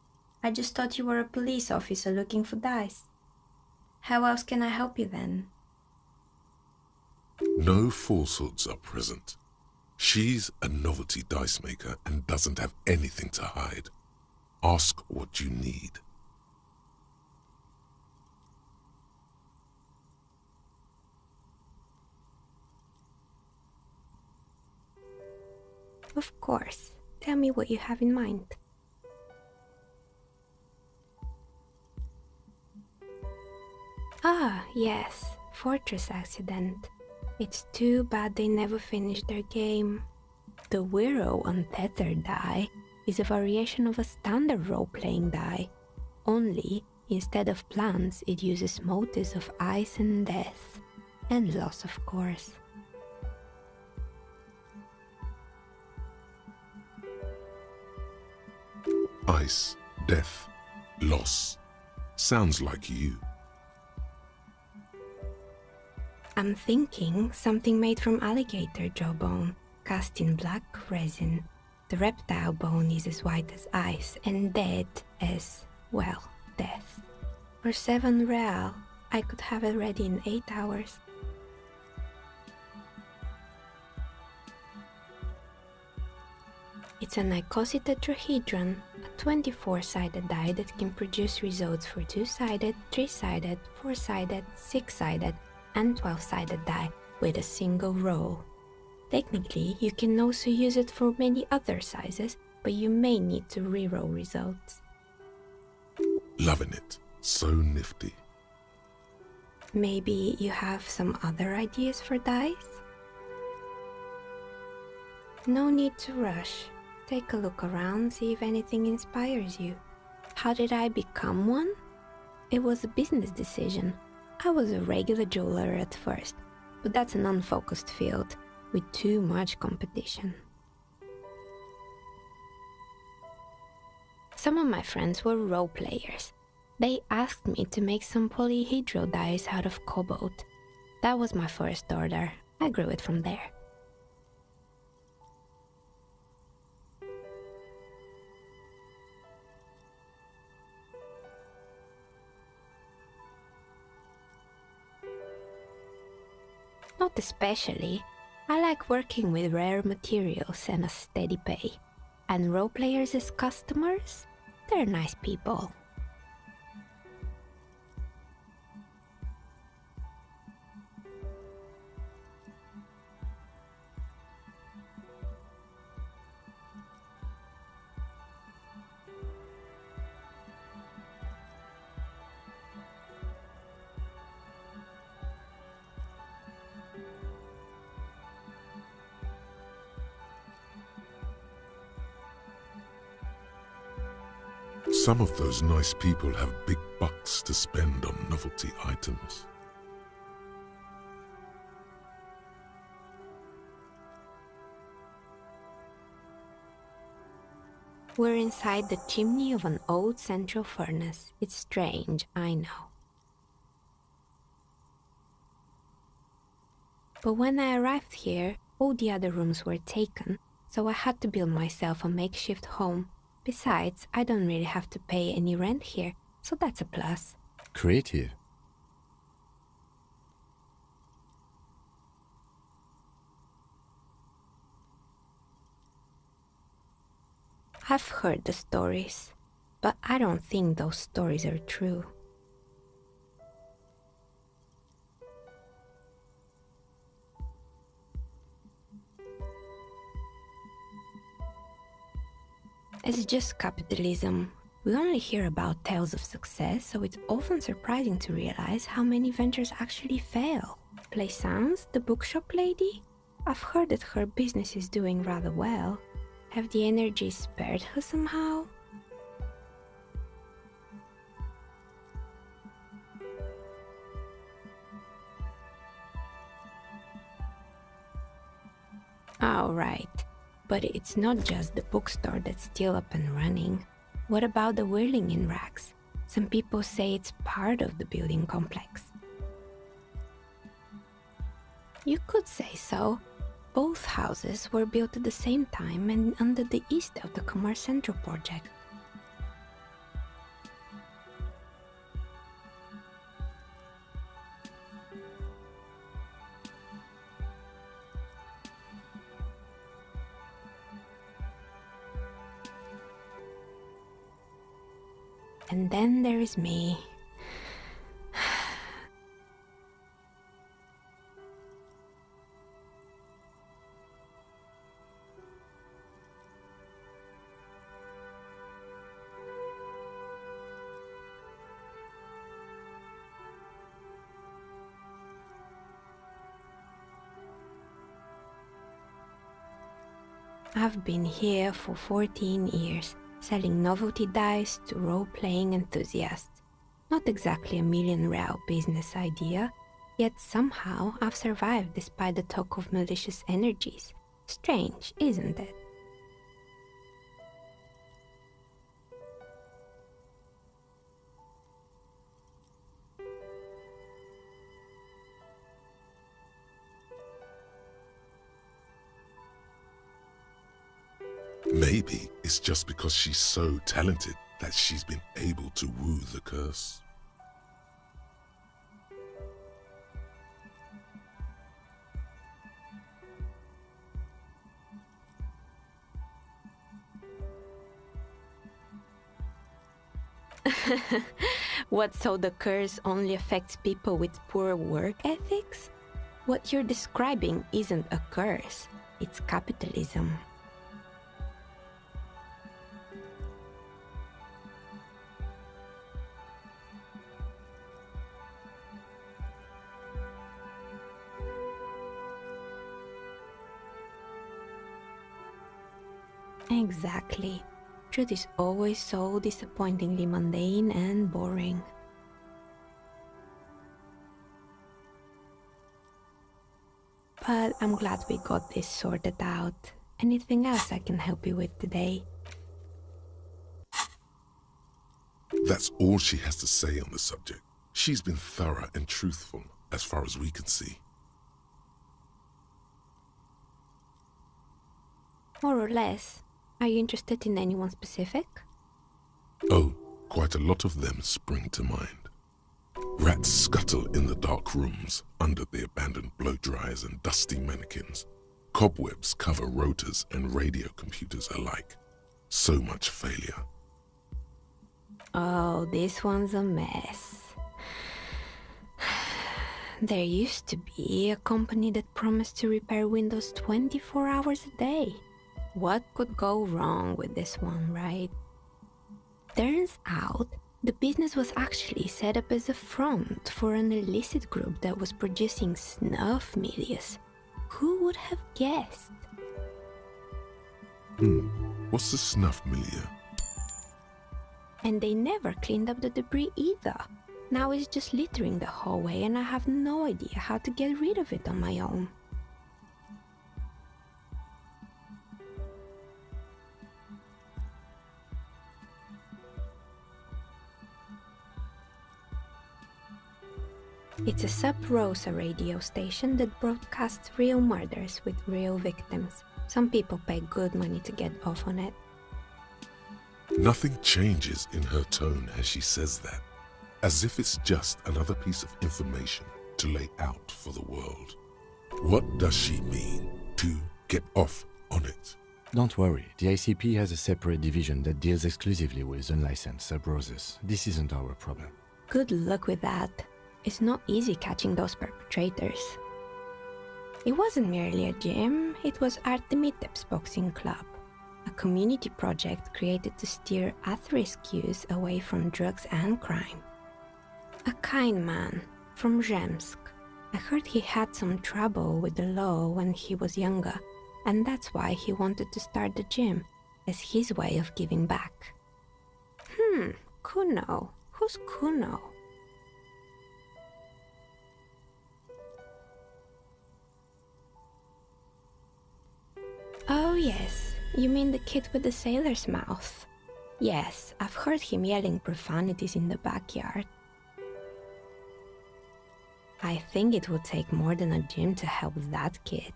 I just thought you were a police officer looking for dice. How else can I help you then? No falsehoods are present. She's a novelty dice maker and doesn't have anything to hide. Ask what you need. Of course. Tell me what you have in mind. Ah, yes. Fortress Accident. It's too bad they never finished their game. The Wiro Untethered die is a variation of a standard role-playing die. Only, instead of plants, it uses motifs of ice and death. And loss, of course. Ice, death, loss. Sounds like you. I'm thinking something made from alligator jawbone, cast in black resin. The reptile bone is as white as ice and dead as, well, death. For 7 real, I could have it ready in 8 hours. It's an icositetrahedron, a 24-sided die that can produce results for 2-sided, 3-sided, 4-sided, 6-sided, and 12-sided die with a single roll. Technically, you can also use it for many other sizes, but you may need to reroll results. Loving it. So nifty. Maybe you have some other ideas for dice? No need to rush. Take a look around, see if anything inspires you. How did I become one? It was a business decision. I was a regular jeweler at first, but that's an unfocused field with too much competition. Some of my friends were role players. They asked me to make some polyhedral dice out of cobalt. That was my first order. I grew it from there. Not especially. I like working with rare materials and a steady pay. And role players as customers? They're nice people. Some of those nice people have big bucks to spend on novelty items. We're inside the chimney of an old central furnace. It's strange, I know. But when I arrived here, all the other rooms were taken, so I had to build myself a makeshift home. Besides, I don't really have to pay any rent here, so that's a plus. Creative. I've heard the stories, but I don't think those stories are true. It's just capitalism. We only hear about tales of success, so it's often surprising to realize how many ventures actually fail. Plaisance, the bookshop lady? I've heard that her business is doing rather well. Have the energies spared her somehow? Oh, right. But it's not just the bookstore that's still up and running. What about the whirling in rags? Some people say it's part of the building complex. You could say so. Both houses were built at the same time and under the east of the Commerce Central project. And then there is me. I've been here for 14 years, selling novelty dice to role-playing enthusiasts. Not exactly a million-real business idea, yet somehow I've survived despite the talk of malicious energies. Strange, isn't it? Maybe it's just because she's so talented that she's been able to woo the curse. What, so the curse only affects people with poor work ethics? What you're describing isn't a curse, it's capitalism. Exactly. Truth is always so disappointingly mundane and boring. But I'm glad we got this sorted out. Anything else I can help you with today? That's all she has to say on the subject. She's been thorough and truthful, as far as we can see. More or less. Are you interested in anyone specific? Oh, quite a lot of them spring to mind. Rats scuttle in the dark rooms, under the abandoned blow-dryers and dusty mannequins. Cobwebs cover rotors and radio computers alike. So much failure. Oh, this one's a mess. There used to be a company that promised to repair Windows 24 hours a day. What could go wrong with this one, right? Turns out, the business was actually set up as a front for an illicit group that was producing snuff medias. Who would have guessed? What's the snuff milieu? And they never cleaned up the debris either. Now it's just littering the hallway and I have no idea how to get rid of it on my own. It's a sub-rosa radio station that broadcasts real murders with real victims. Some people pay good money to get off on it. Nothing changes in her tone as she says that, as if it's just another piece of information to lay out for the world. What does she mean to get off on it? Don't worry, the ICP has a separate division that deals exclusively with unlicensed sub-roses. This isn't our problem. Good luck with that. It's not easy catching those perpetrators. It wasn't merely a gym, it was Artemiteps Boxing Club, a community project created to steer at-risk youth away from drugs and crime. A kind man from Zemsk. I heard he had some trouble with the law when he was younger, and that's why he wanted to start the gym, as his way of giving back. Kuno. Who's Kuno? Oh yes, you mean the kid with the sailor's mouth. Yes, I've heard him yelling profanities in the backyard. I think it would take more than a gym to help that kid.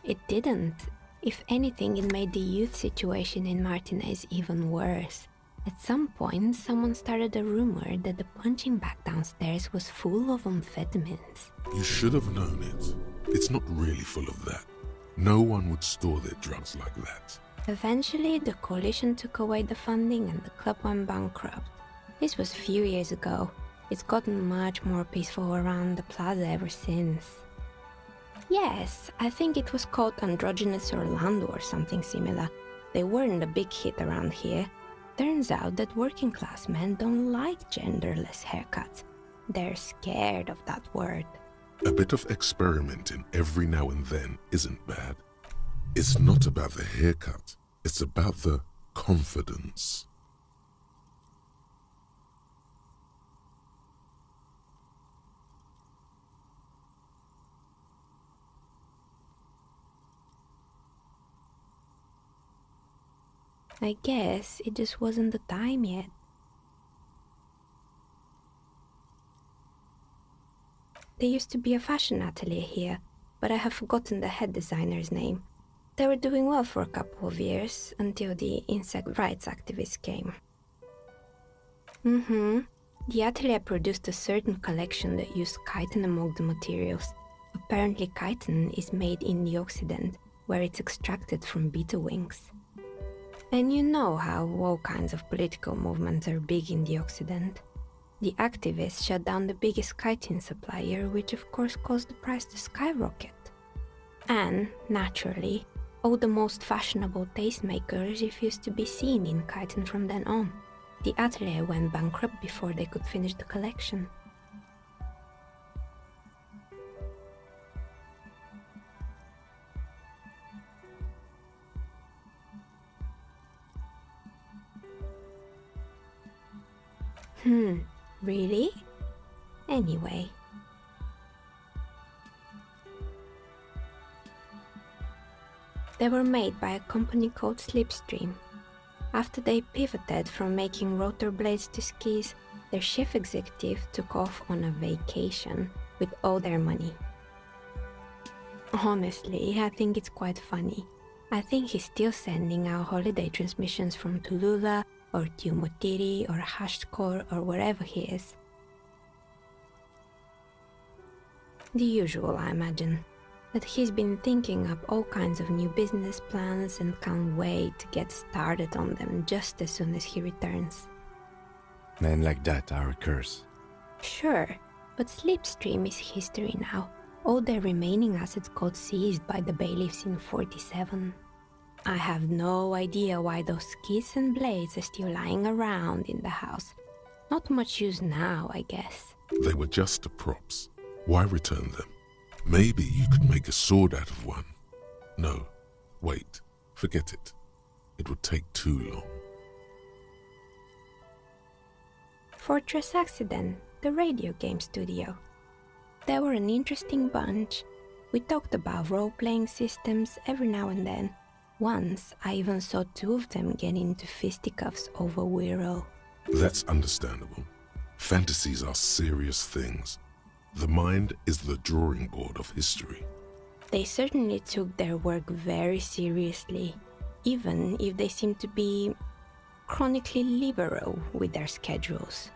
It didn't. If anything, it made the youth situation in Martinez even worse. At some point, someone started a rumor that the punching bag downstairs was full of amphetamines. You should have known it. It's not really full of that. No one would store their drugs like that. Eventually, the coalition took away the funding and the club went bankrupt. This was a few years ago. It's gotten much more peaceful around the plaza ever since. Yes, I think it was called Androgynous Orlando or something similar. They weren't a big hit around here. Turns out that working class men don't like genderless haircuts. They're scared of that word. A bit of experimenting every now and then isn't bad. It's not about the haircut, it's about the confidence. I guess it just wasn't the time yet. There used to be a fashion atelier here, but I have forgotten the head designer's name. They were doing well for a couple of years, until the insect rights activists came. The atelier produced a certain collection that used chitin among the materials. Apparently chitin is made in the Occident, where it's extracted from beetle wings. And you know how all kinds of political movements are big in the Occident. The activists shut down the biggest chitin supplier, which of course caused the price to skyrocket. And, naturally, all the most fashionable tastemakers refused to be seen in chitin from then on. The atelier went bankrupt before they could finish the collection. Really? Anyway. They were made by a company called Slipstream. After they pivoted from making rotor blades to skis, their chief executive took off on a vacation with all their money. Honestly, I think it's quite funny. I think he's still sending out holiday transmissions from Tulula or Tiumotiri or Hashtkor or wherever he is. The usual, I imagine. That he's been thinking up all kinds of new business plans and can't wait to get started on them just as soon as he returns. Men like that are a curse. Sure, but Slipstream is history now. All their remaining assets got seized by the bailiffs in 47. I have no idea why those skis and blades are still lying around in the house. Not much use now, I guess. They were just props. Why return them? Maybe you could make a sword out of one. No, wait, forget it. It would take too long. Fortress Accident, the radio game studio. They were an interesting bunch. We talked about role-playing systems every now and then. Once, I even saw two of them get into fisticuffs over Wiro. That's understandable. Fantasies are serious things. The mind is the drawing board of history. They certainly took their work very seriously, even if they seemed to be chronically liberal with their schedules.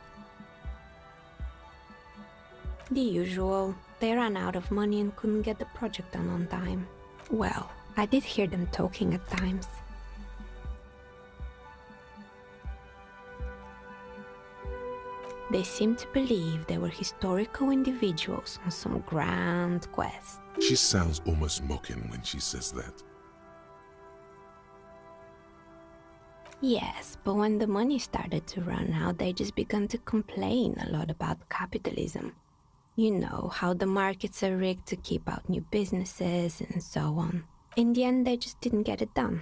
The usual, they ran out of money and couldn't get the project done on time. Well, I did hear them talking at times. They seemed to believe they were historical individuals on some grand quest. She sounds almost mocking when she says that. Yes, but when the money started to run out, they just began to complain a lot about capitalism. You know, how the markets are rigged to keep out new businesses and so on. In the end, they just didn't get it done.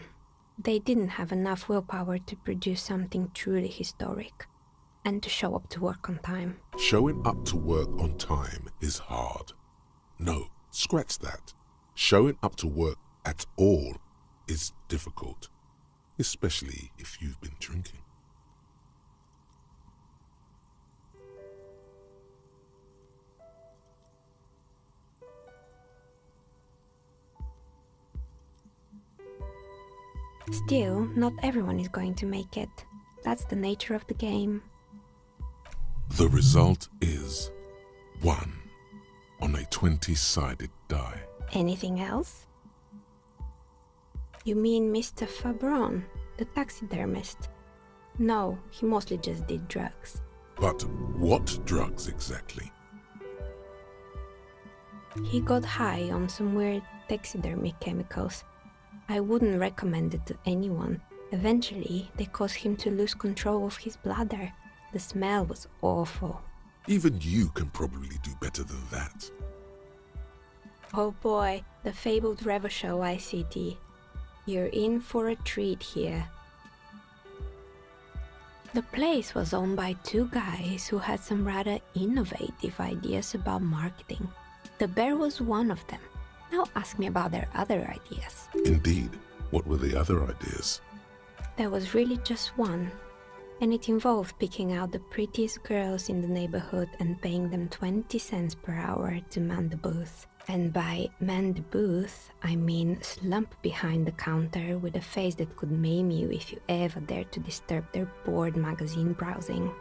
They didn't have enough willpower to produce something truly historic, and to show up to work on time. Showing up to work on time is hard. No, scratch that. Showing up to work at all is difficult, especially if you've been drinking. Still, not everyone is going to make it. That's the nature of the game. The result is 1 on a 20-sided die. Anything else? You mean Mr. Fabron, the taxidermist? No, he mostly just did drugs. But what drugs exactly? He got high on some weird taxidermy chemicals. I wouldn't recommend it to anyone. Eventually, they caused him to lose control of his bladder. The smell was awful. Even you can probably do better than that. Oh boy, the fabled Revachol ICT. You're in for a treat here. The place was owned by two guys who had some rather innovative ideas about marketing. The bear was one of them. Now ask me about their other ideas. Indeed. What were the other ideas? There was really just one, and it involved picking out the prettiest girls in the neighborhood and paying them 20 cents per hour to man the booth. And by man the booth, I mean slump behind the counter with a face that could maim you if you ever dared to disturb their bored magazine browsing.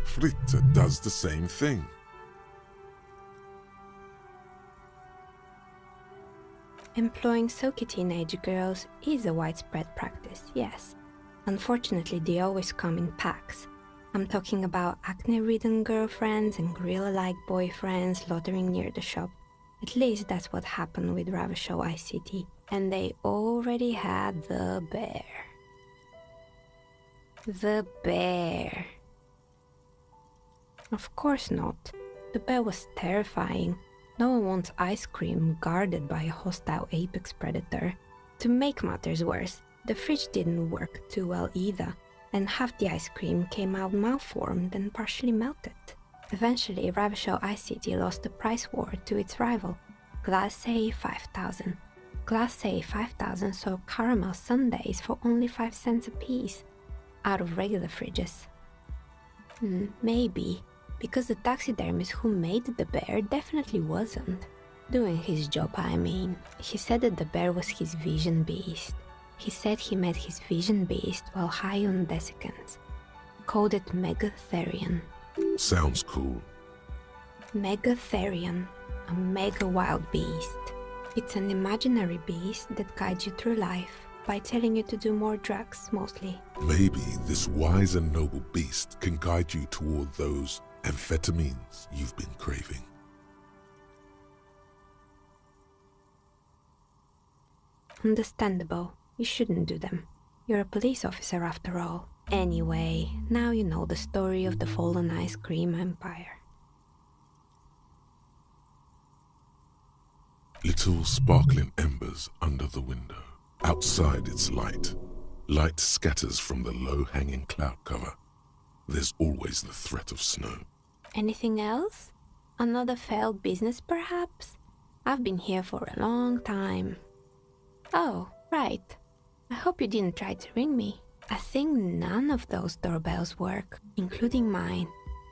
Fritte does the same thing. Employing silky teenage girls is a widespread practice, yes. Unfortunately, they always come in packs. I'm talking about acne-ridden girlfriends and gorilla-like boyfriends loitering near the shop. At least that's what happened with Revachol ICT. And they already had the bear. The bear. Of course not. The bear was terrifying. No one wants ice cream guarded by a hostile apex predator. To make matters worse, the fridge didn't work too well either, and half the ice cream came out malformed and partially melted. Eventually, Revachol ICT lost the price war to its rival, Glacé 5000. Glacé 5000 sold caramel sundaes for only 5 cents a piece, out of regular fridges. Maybe. Because the taxidermist who made the bear definitely wasn't. Doing his job, I mean. He said that the bear was his vision beast. He said he met his vision beast while high on desiccants. Called it Megatherion. Sounds cool. Megatherion, a mega wild beast. It's an imaginary beast that guides you through life by telling you to do more drugs, mostly. Maybe this wise and noble beast can guide you toward those amphetamines you've been craving. Understandable. You shouldn't do them. You're a police officer after all. Anyway, now you know the story of the fallen ice cream empire. Little sparkling embers under the window. Outside it's light. Light scatters from the low-hanging cloud cover. There's always the threat of snow. Anything else? Another failed business, perhaps? I've been here for a long time. Oh, right. I hope you didn't try to ring me. I think none of those doorbells work, including mine.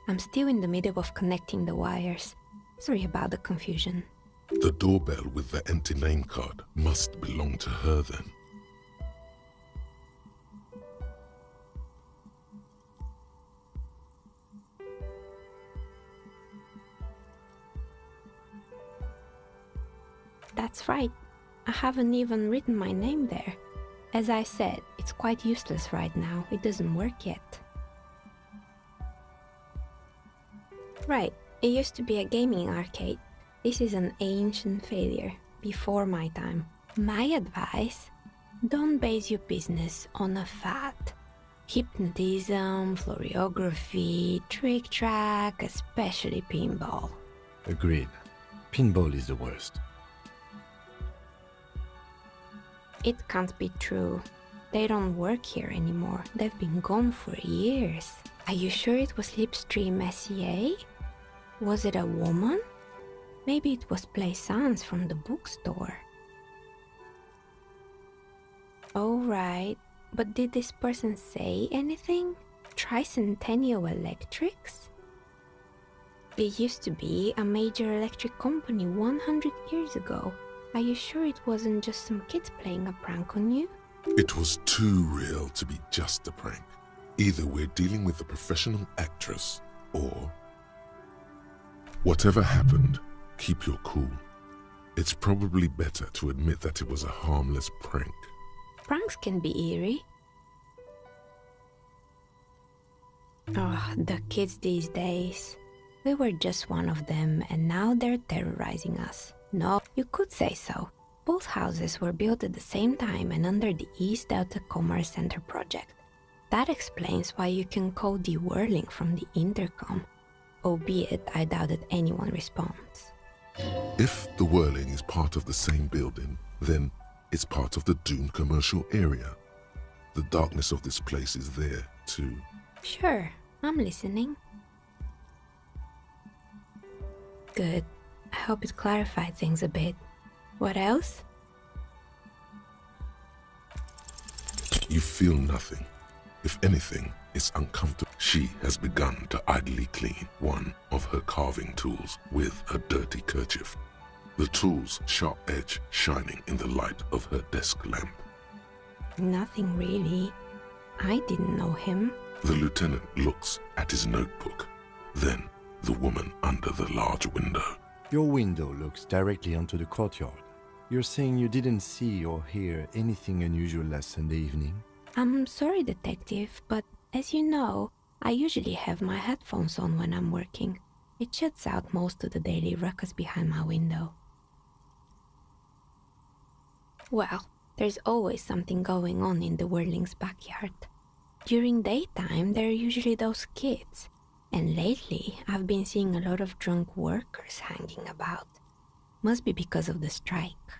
I'm still in the middle of connecting the wires. Sorry about the confusion. The doorbell with the empty name card must belong to her then. That's right. I haven't even written my name there. As I said, it's quite useless right now. It doesn't work yet. Right, it used to be a gaming arcade. This is an ancient failure, before my time. My advice? Don't base your business on a fad. Hypnotism, floriography, trick track, especially pinball. Agreed. Pinball is the worst. It can't be true. They don't work here anymore. They've been gone for years. Are you sure it was Slipstream SEA? Was it a woman? Maybe it was Plaisance from the bookstore. Oh, right. But did this person say anything? Tricentennial Electrics? It used to be a major electric company 100 years ago. Are you sure it wasn't just some kids playing a prank on you? It was too real to be just a prank. Either we're dealing with a professional actress, or... Whatever happened, keep your cool. It's probably better to admit that it was a harmless prank. Pranks can be eerie. Oh, the kids these days. We were just one of them, and now they're terrorizing us. No, you could say so. Both houses were built at the same time and under the East Delta Commerce Center project. That explains why you can call the whirling from the intercom, albeit I doubt that anyone responds. If the whirling is part of the same building, then it's part of the doomed commercial area. The darkness of this place is there, too. Sure, I'm listening. Good. I hope it clarified things a bit. What else? You feel nothing. If anything, it's uncomfortable. She has begun to idly clean one of her carving tools with a dirty kerchief. The tool's sharp edge shining in the light of her desk lamp. Nothing really. I didn't know him. The lieutenant looks at his notebook, then the woman under the large window. Your window looks directly onto the courtyard. You're saying you didn't see or hear anything unusual last Sunday evening? I'm sorry, detective, but as you know, I usually have my headphones on when I'm working. It shuts out most of the daily ruckus behind my window. Well, there's always something going on in the Whirling's backyard. During daytime, there are usually those kids. And lately, I've been seeing a lot of drunk workers hanging about. Must be because of the strike.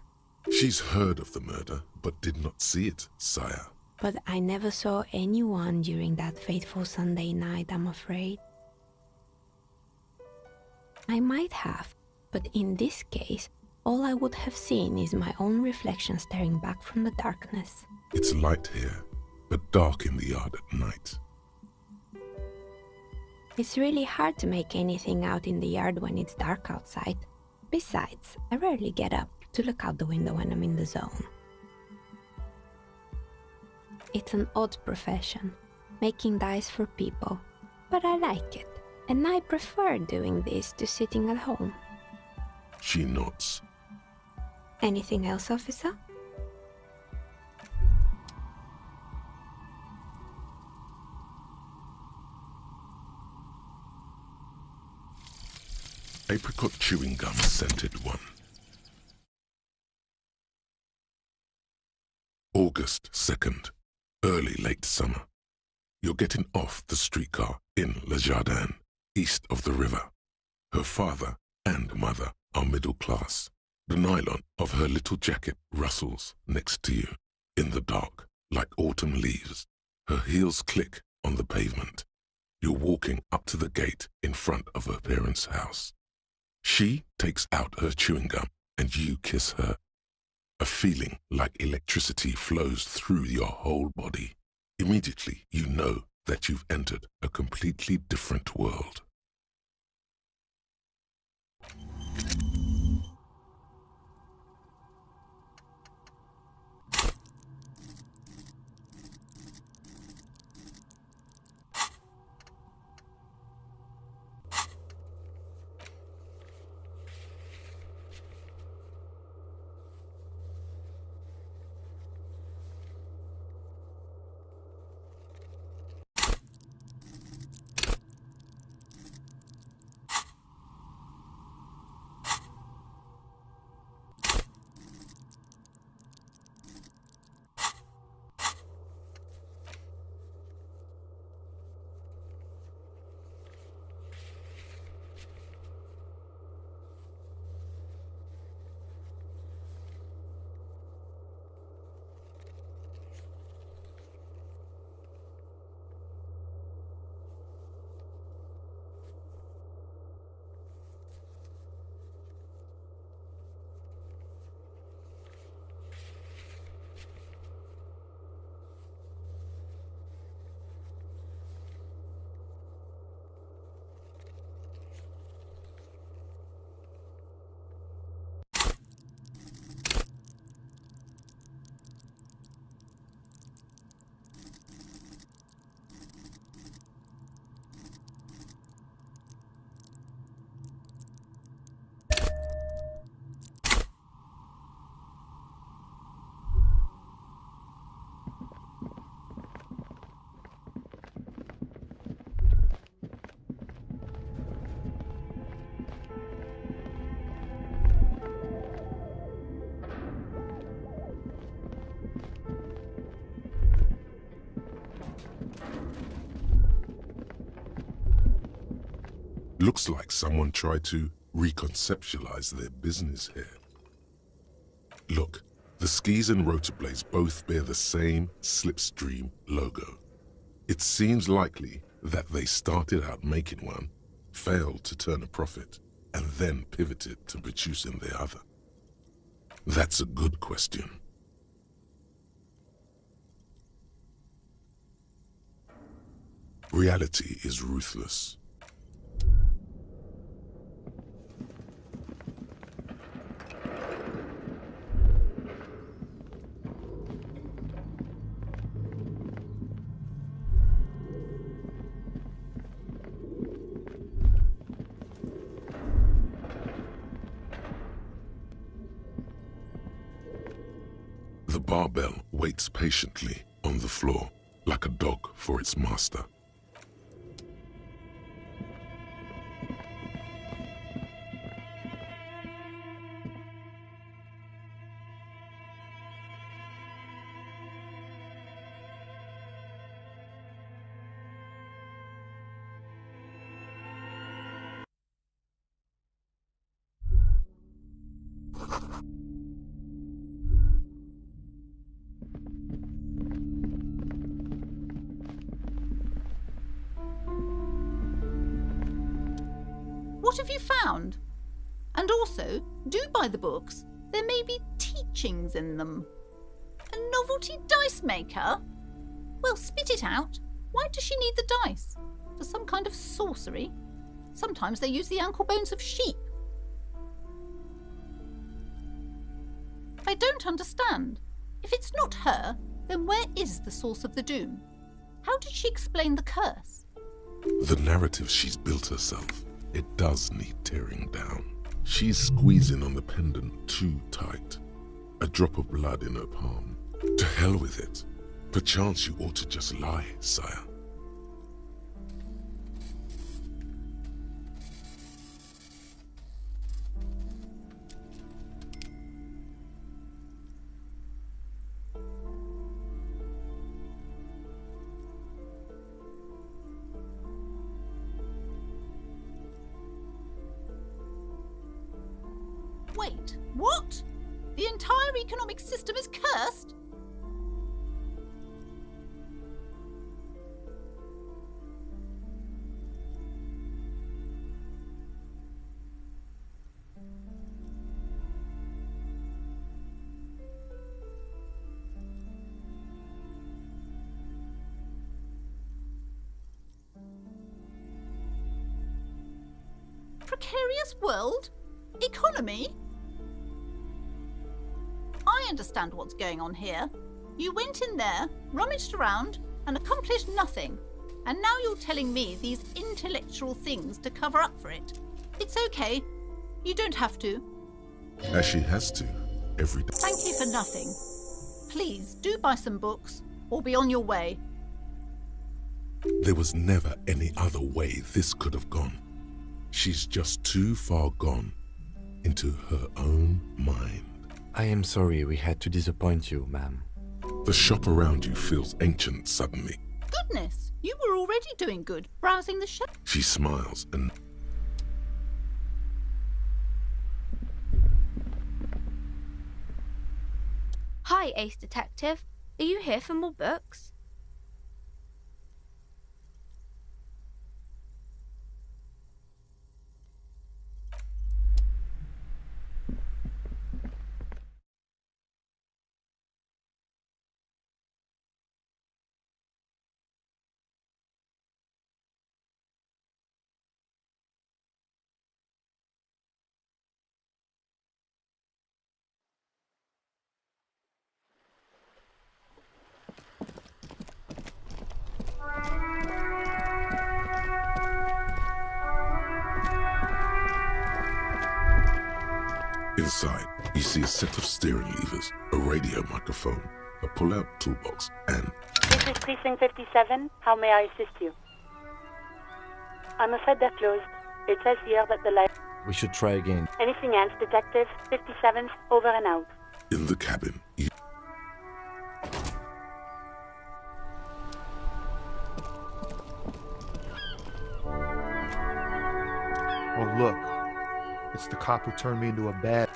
She's heard of the murder, but did not see it, sire. But I never saw anyone during that fateful Sunday night, I'm afraid. I might have, but in this case, all I would have seen is my own reflection staring back from the darkness. It's light here, but dark in the yard at night. It's really hard to make anything out in the yard when it's dark outside. Besides, I rarely get up to look out the window when I'm in the zone. It's an odd profession, making dice for people, but I like it, and I prefer doing this to sitting at home. She nods. Anything else, officer? Apricot chewing gum scented one. August 2nd, early late summer. You're getting off the streetcar in Le Jardin, east of the river. Her father and mother are middle class. The nylon of her little jacket rustles next to you in the dark like autumn leaves. Her heels click on the pavement. You're walking up to the gate in front of her parents' house. She takes out her chewing gum and you kiss her. A feeling like electricity flows through your whole body. Immediately, you know that you've entered a completely different world. Looks like someone tried to reconceptualize their business here. Look, the skis and rotor blades both bear the same slipstream logo. It seems likely that they started out making one, failed to turn a profit, and then pivoted to producing the other. That's a good question. Reality is ruthless. The barbell waits patiently on the floor, like a dog for its master. What have you found? And also, do buy the books. There may be teachings in them. A novelty dice maker? Well, spit it out. Why does she need the dice? For some kind of sorcery? Sometimes they use the ankle bones of sheep. I don't understand. If it's not her, then where is the source of the doom? How did she explain the curse? The narrative she's built herself. It does need tearing down. She's squeezing on the pendant too tight. A drop of blood in her palm. To hell with it. Perchance you ought to just lie, sire. Wait, what? The entire economic system is cursed? Precarious world? Economy? I understand what's going on here. You went in there, rummaged around, and accomplished nothing. And now you're telling me these intellectual things to cover up for it. It's okay. You don't have to. As she has to, every day. Thank you for nothing. Please, do buy some books, or be on your way. There was never any other way this could have gone. She's just too far gone into her own mind. I am sorry we had to disappoint you, ma'am. The shop around you feels ancient suddenly. Goodness, you were already doing good, browsing the shop. She smiles and... Hi, Ace Detective. Are you here for more books? Inside, you see a set of steering levers, a radio microphone, a pull-out toolbox, and... This is Precinct 57. How may I assist you? I'm afraid they're closed. It says here that the light... We should try again. Anything else, Detective? 57th, over and out. In the cabin, you... look. It's the cop who turned me into a bad...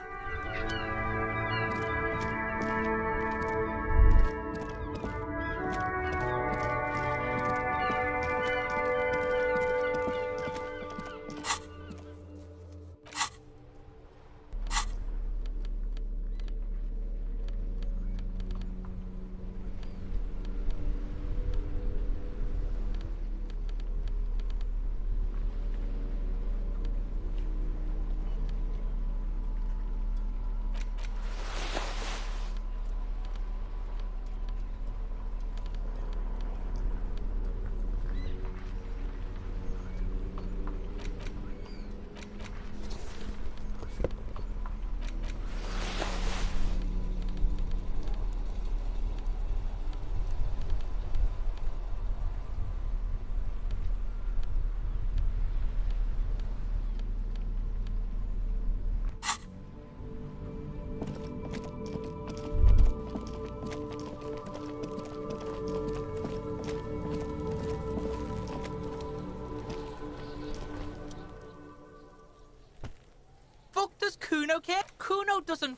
Does Kuno care? Kuno doesn't...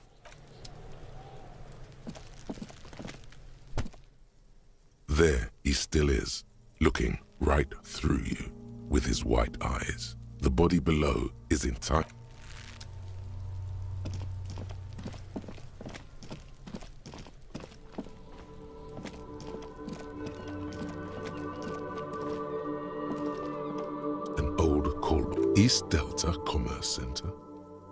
There he still is, looking right through you with his white eyes. The body below is entire. An old called East Delta Commerce Center.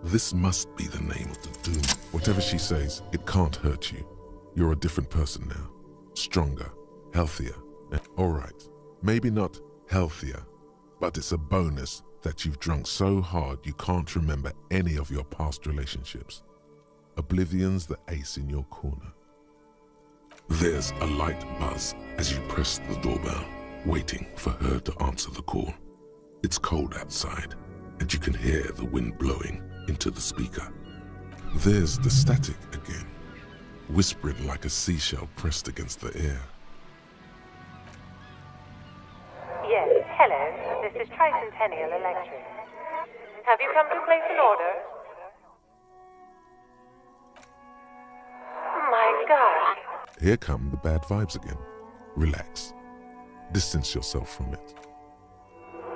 This must be the name of the doom. Whatever she says, it can't hurt you. You're a different person now. Stronger, healthier. All right, maybe not healthier, but it's a bonus that you've drunk so hard you can't remember any of your past relationships. Oblivion's the ace in your corner. There's a light buzz as you press the doorbell, waiting for her to answer the call. It's cold outside, and you can hear the wind blowing into the speaker. There's the static again, whispering like a seashell pressed against the air. Yes, hello. This is Tricentennial Electric. Have you come to place an order? My gosh. Here come the bad vibes again. Relax. Distance yourself from it.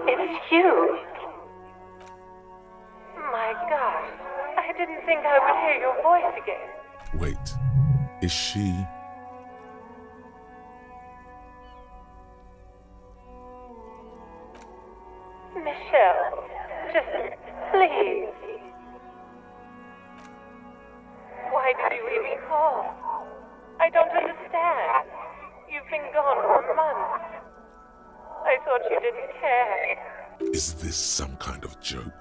It's huge. My gosh. I didn't think I would hear your voice again. Wait, is she... Michelle, just please. Why did you even call? I don't understand. You've been gone for months. I thought you didn't care. Is this some kind of joke?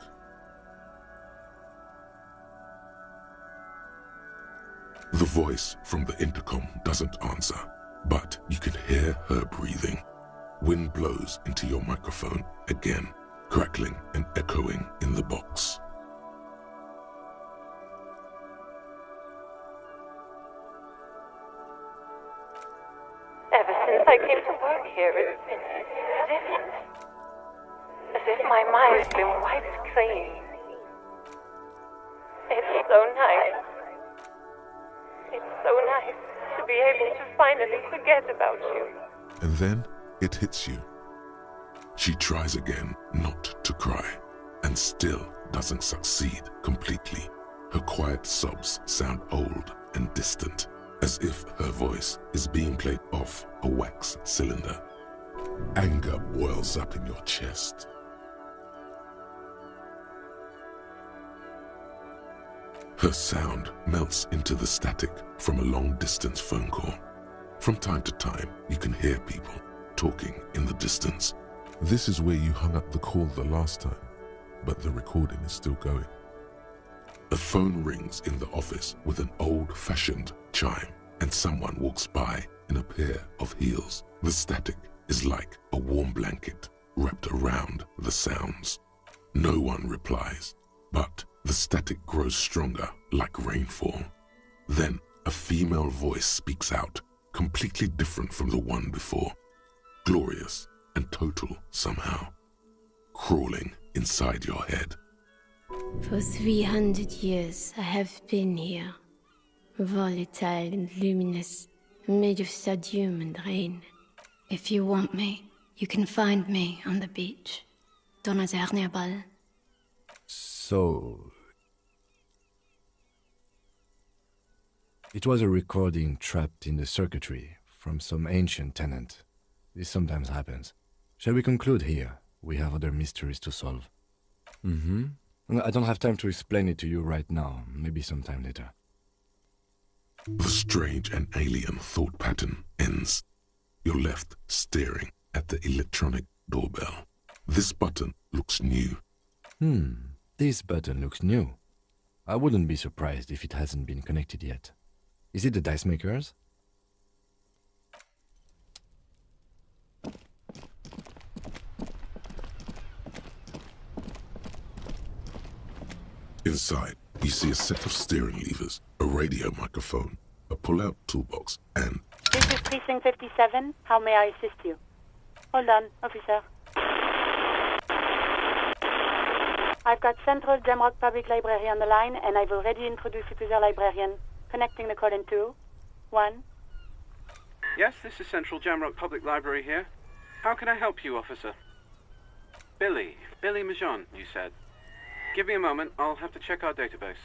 The voice from the intercom doesn't answer, but you can hear her breathing. Wind blows into your microphone again, crackling and echoing in the box. Ever since I came to work here, it's been different. As if my mind's been wiped clean. It's so nice. It's so nice to be able to finally forget about you. And then it hits you. She tries again not to cry, and still doesn't succeed completely. Her quiet sobs sound old and distant, as if her voice is being played off a wax cylinder. Anger boils up in your chest. Her sound melts into the static from a long-distance phone call. From time to time, you can hear people talking in the distance. This is where you hung up the call the last time, but the recording is still going. A phone rings in the office with an old-fashioned chime, and someone walks by in a pair of heels. The static is like a warm blanket wrapped around the sounds. No one replies, but the static grows stronger like rainfall. Then a female voice speaks out, completely different from the one before. Glorious and total somehow. Crawling inside your head. For 300 years I have been here, volatile and luminous, made of sodium and rain. If you want me, you can find me on the beach. Unforgettable. So... it was a recording trapped in the circuitry from some ancient tenant. This sometimes happens. Shall we conclude here? We have other mysteries to solve. I don't have time to explain it to you right now. Maybe sometime later. The strange and alien thought pattern ends. You're left staring at the electronic doorbell. This button looks new. This button looks new. I wouldn't be surprised if it hasn't been connected yet. Is it the dice makers? Inside, you see a set of steering levers, a radio microphone, a pull-out toolbox, and... This is Precinct 57. How may I assist you? Hold on, officer. I've got Central Jamrock Public Library on the line, and I've already introduced you to their librarian. Connecting the call in 2, 1. Yes, this is Central Jamrock Public Library here. How can I help you, officer? Billy Majon, you said. Give me a moment, I'll have to check our database.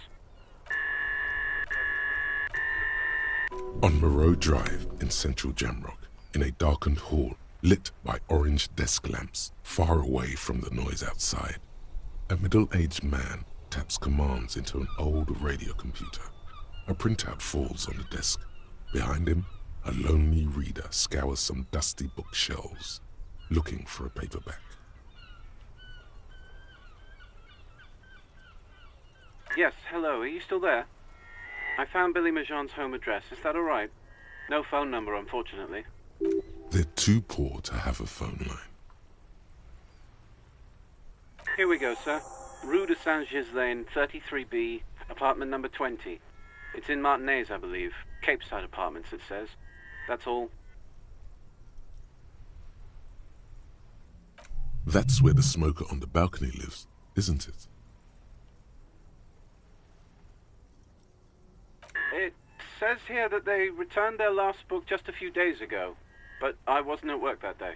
On Moreau Drive in central Jamrock, in a darkened hall lit by orange desk lamps far away from the noise outside, a middle-aged man taps commands into an old radio computer. A printout falls on the desk. Behind him, a lonely reader scours some dusty bookshelves, looking for a paperback. Yes, hello, are you still there? I found Billy Majon's home address, is that alright? No phone number, unfortunately. They're too poor to have a phone line. Here we go, sir. Rue de Saint-Ghislain, 33B, apartment number 20. It's in Martinez, I believe. Cape Side Apartments, it says. That's all. That's where the smoker on the balcony lives, isn't it? It says here that they returned their last book just a few days ago, but I wasn't at work that day.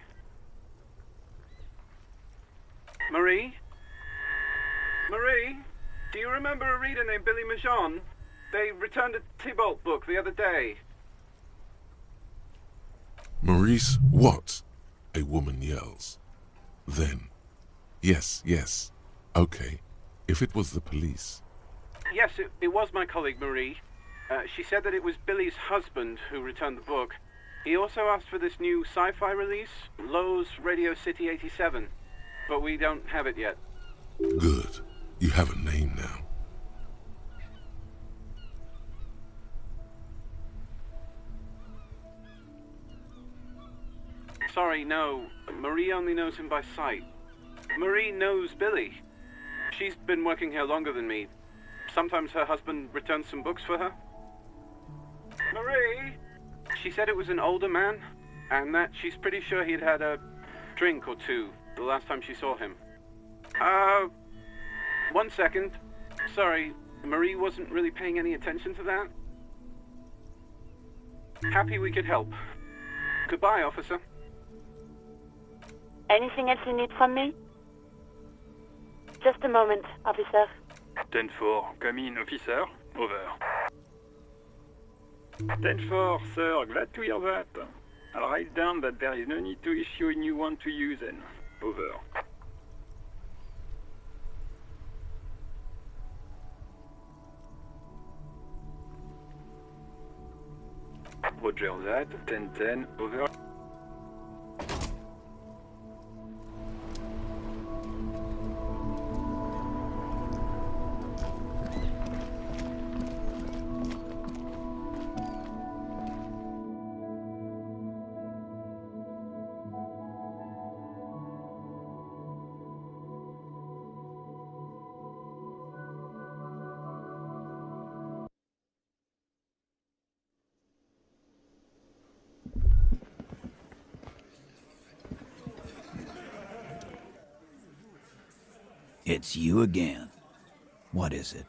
Marie? Marie? Do you remember a reader named Billy Majon? They returned a Tybalt book the other day. Maurice, what? A woman yells. Then, yes, okay, if it was the police. Yes, it was my colleague Marie. She said that it was Billy's husband who returned the book. He also asked for this new sci-fi release, Lowe's Radio City 87, but we don't have it yet. Good. You have a name now. Sorry, no. Marie only knows him by sight. Marie knows Billy. She's been working here longer than me. Sometimes her husband returns some books for her. Marie! She said it was an older man, and that she's pretty sure he'd had a drink or two the last time she saw him. 1 second. Sorry, Marie wasn't really paying any attention to that. Happy we could help. Goodbye, officer. Anything else you need from me? Just a moment, officer. 10-4, come in, officer. Over. 10-4, sir, glad to hear that. I'll write down that there is no need to issue a new one to you then. Over. Roger that, 10-10, over. It's you again. What is it?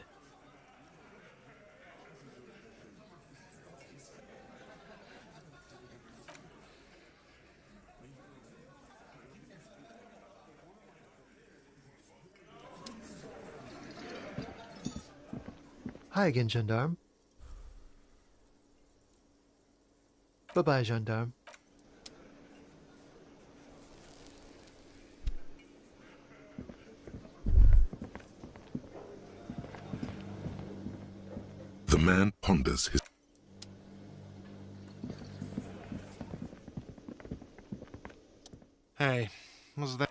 Hi again, gendarme. Bye-bye, gendarme. The man ponders his... Hey, was that...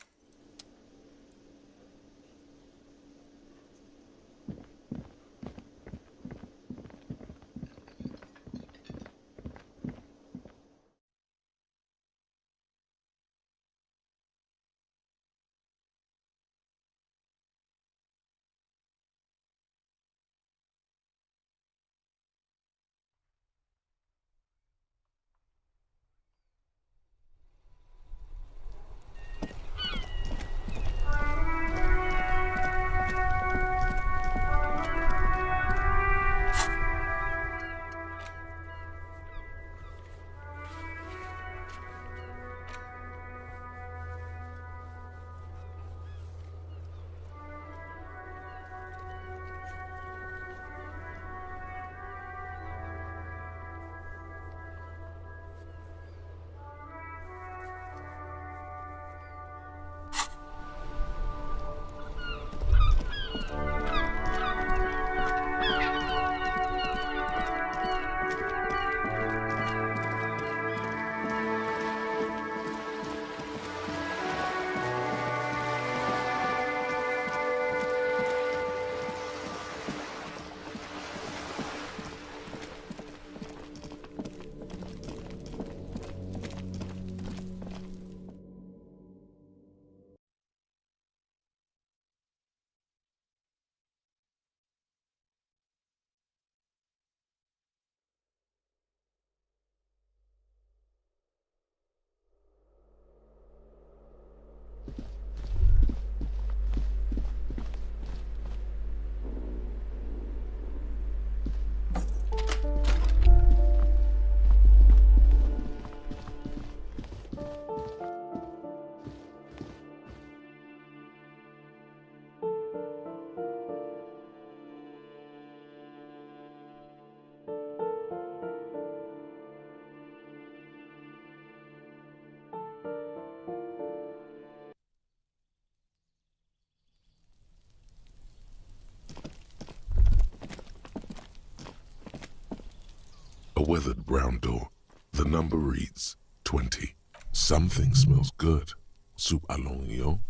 A weathered brown door. The number reads 20. Something smells good. Soup allons, yo.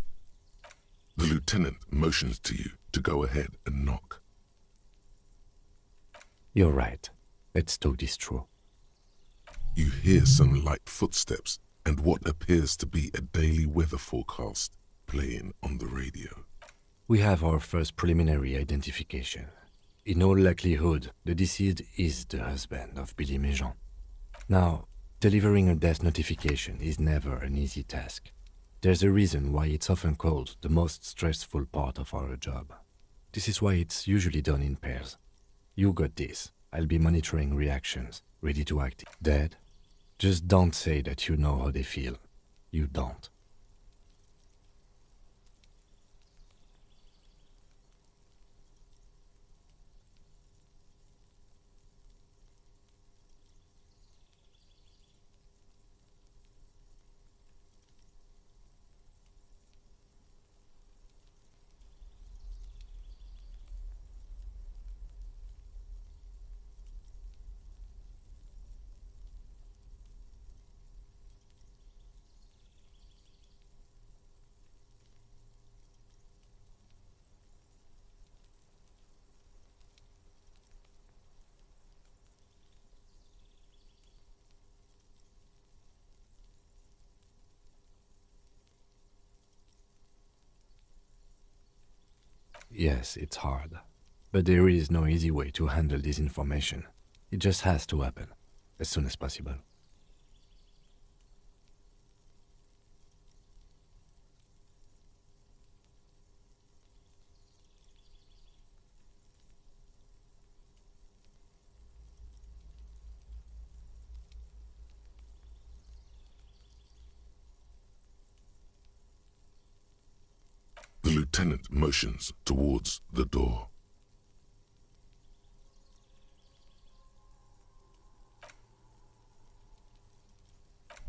The lieutenant motions to you to go ahead and knock. You're right. Let's talk this through. You hear some light footsteps and what appears to be a daily weather forecast playing on the radio. We have our first preliminary identification. In all likelihood, the deceased is the husband of Billy Méjean. Now, delivering a death notification is never an easy task. There's a reason why it's often called the most stressful part of our job. This is why it's usually done in pairs. You got this. I'll be monitoring reactions, ready to act. Dead? Just don't say that you know how they feel. You don't. Yes, it's hard. But there is no easy way to handle this information. It just has to happen, as soon as possible. lieutenant motions towards the door.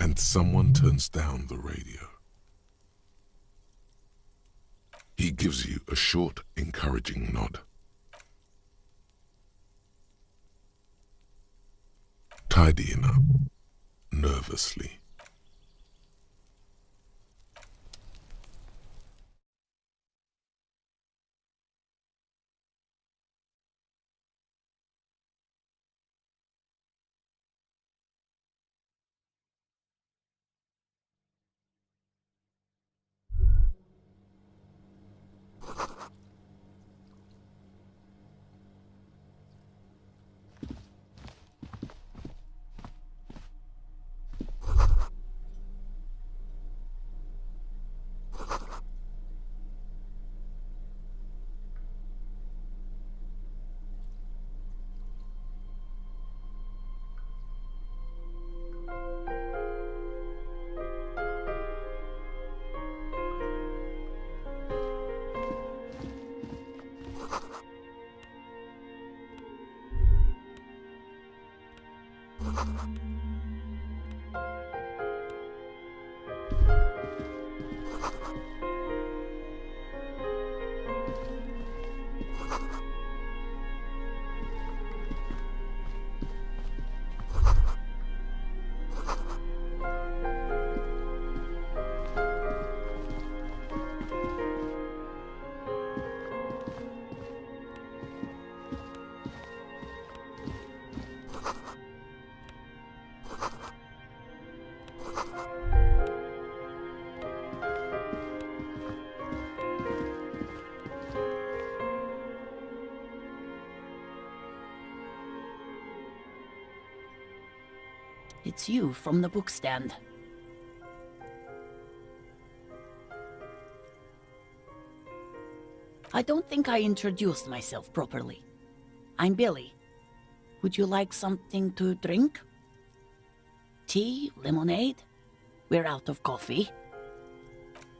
And someone turns down the radio. He gives you a short, encouraging nod. Tidying up, nervously. It's you from the bookstand. I don't think I introduced myself properly. I'm Billy. Would you like something to drink? Tea? Lemonade? We're out of coffee.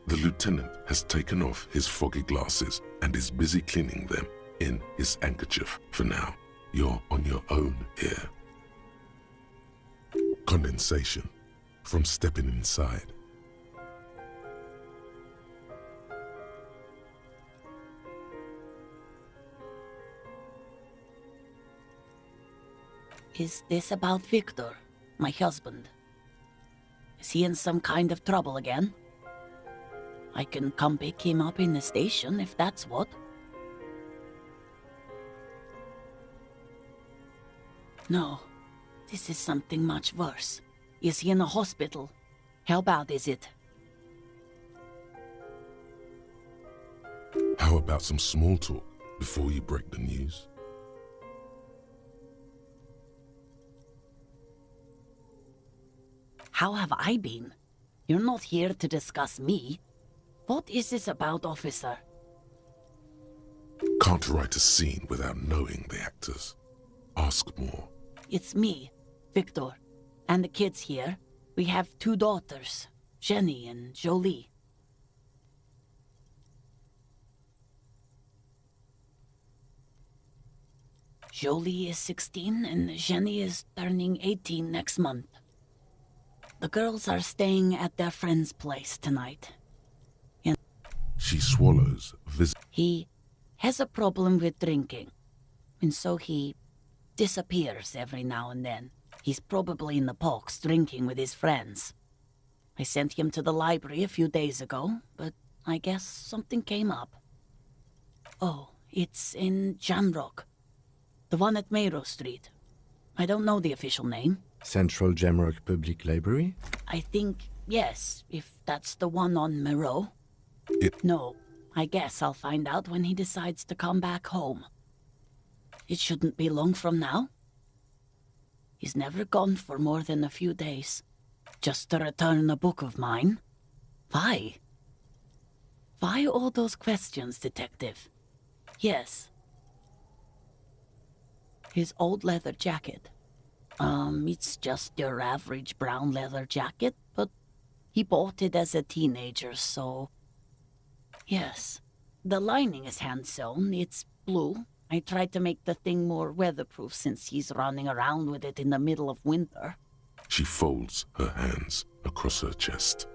The lieutenant has taken off his foggy glasses and is busy cleaning them in his handkerchief for now. You're on your own here. Condensation from stepping inside. Is this about Victor, my husband? Is he in some kind of trouble again? I can come pick him up in the station if that's what. No, this is something much worse. Is he in a hospital? How bad is it? How about some small talk before you break the news? How have I been? You're not here to discuss me. What is this about, officer? Can't write a scene without knowing the actors. Ask more. It's me, Victor, and the kids here. We have 2 daughters, Jenny and Jolie. Jolie is 16 and Jenny is turning 18 next month. The girls are staying at their friend's place tonight. And she swallows. He has a problem with drinking, and so he disappears every now and then. He's probably in the box drinking with his friends. I sent him to the library a few days ago, but I guess something came up. Oh, it's in Jamrock. The one at Mayrow Street. I don't know the official name. Central Jamrock Public Library? I think, yes, if that's the one on Mayrow. No, I guess I'll find out when he decides to come back home. It shouldn't be long from now. He's never gone for more than a few days. Just to return a book of mine. Why? Why all those questions, Detective? Yes. His old leather jacket. It's just your average brown leather jacket, but he bought it as a teenager, so... Yes, The lining is hand-sewn. It's blue. I tried to make the thing more weatherproof since he's running around with it in the middle of winter. She folds her hands across her chest.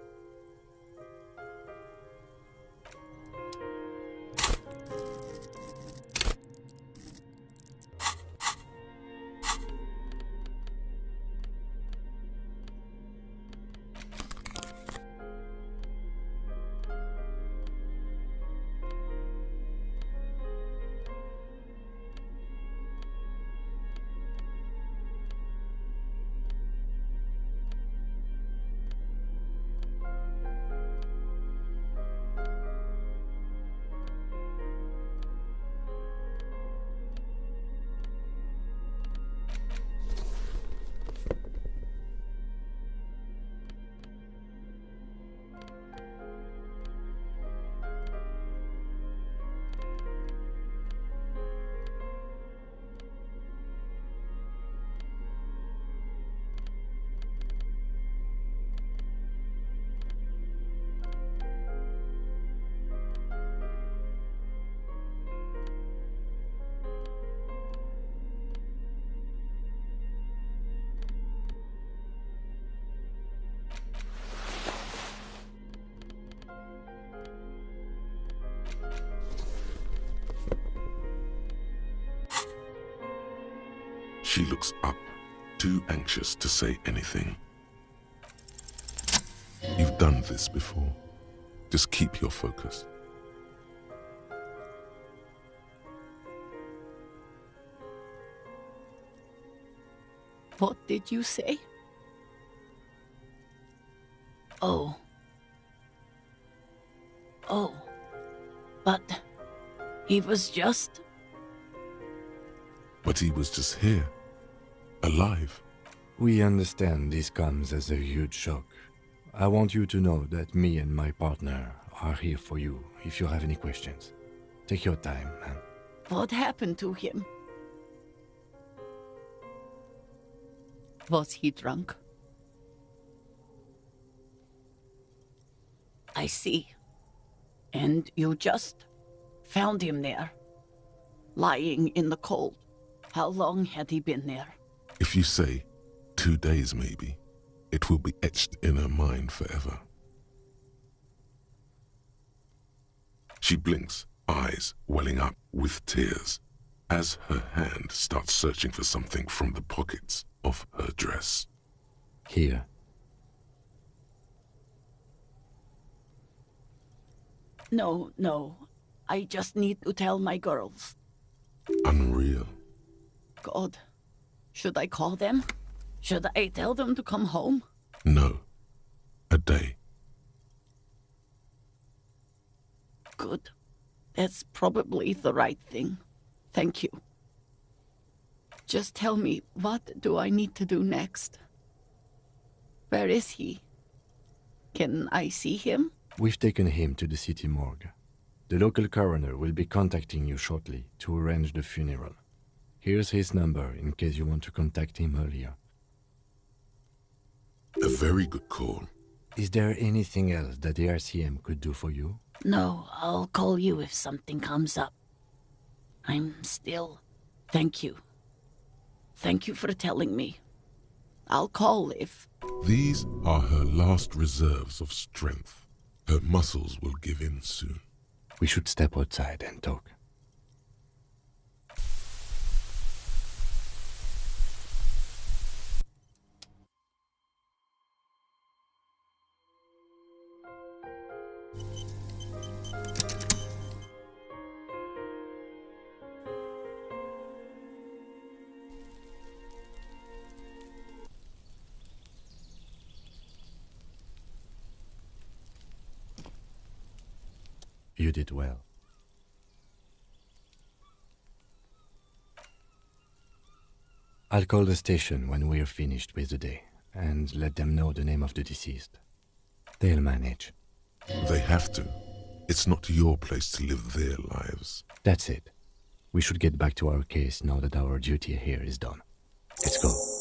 She looks up, too anxious to say anything. You've done this before. Just keep your focus. What did you say? Oh. Oh. But he was just... But he was just here. Alive. We understand this comes as a huge shock. I want you to know that me and my partner are here for you if you have any questions. Take your time, man. What happened to him? Was he drunk? I see. And you just found him there, lying in the cold. How long had he been there? If you say 2 days maybe, it will be etched in her mind forever. She blinks, eyes welling up with tears, as her hand starts searching for something from the pockets of her dress. Here. No, no. I just need to tell my girls. Unreal. God. Should I call them? Should I tell them to come home? No. A day. Good. That's probably the right thing. Thank you. Just tell me, what do I need to do next? Where is he? Can I see him? We've taken him to the city morgue. The local coroner will be contacting you shortly to arrange the funeral. Here's his number in case you want to contact him earlier. A very good call. Is there anything else that the RCM could do for you? No, I'll call you if something comes up. I'm still... Thank you. Thank you for telling me. I'll call if... These are her last reserves of strength. Her muscles will give in soon. We should step outside and talk. You did well. I'll call the station when we're finished with the day, and let them know the name of the deceased. They'll manage. They have to. It's not your place to live their lives. That's it. We should get back to our case now that our duty here is done. Let's go.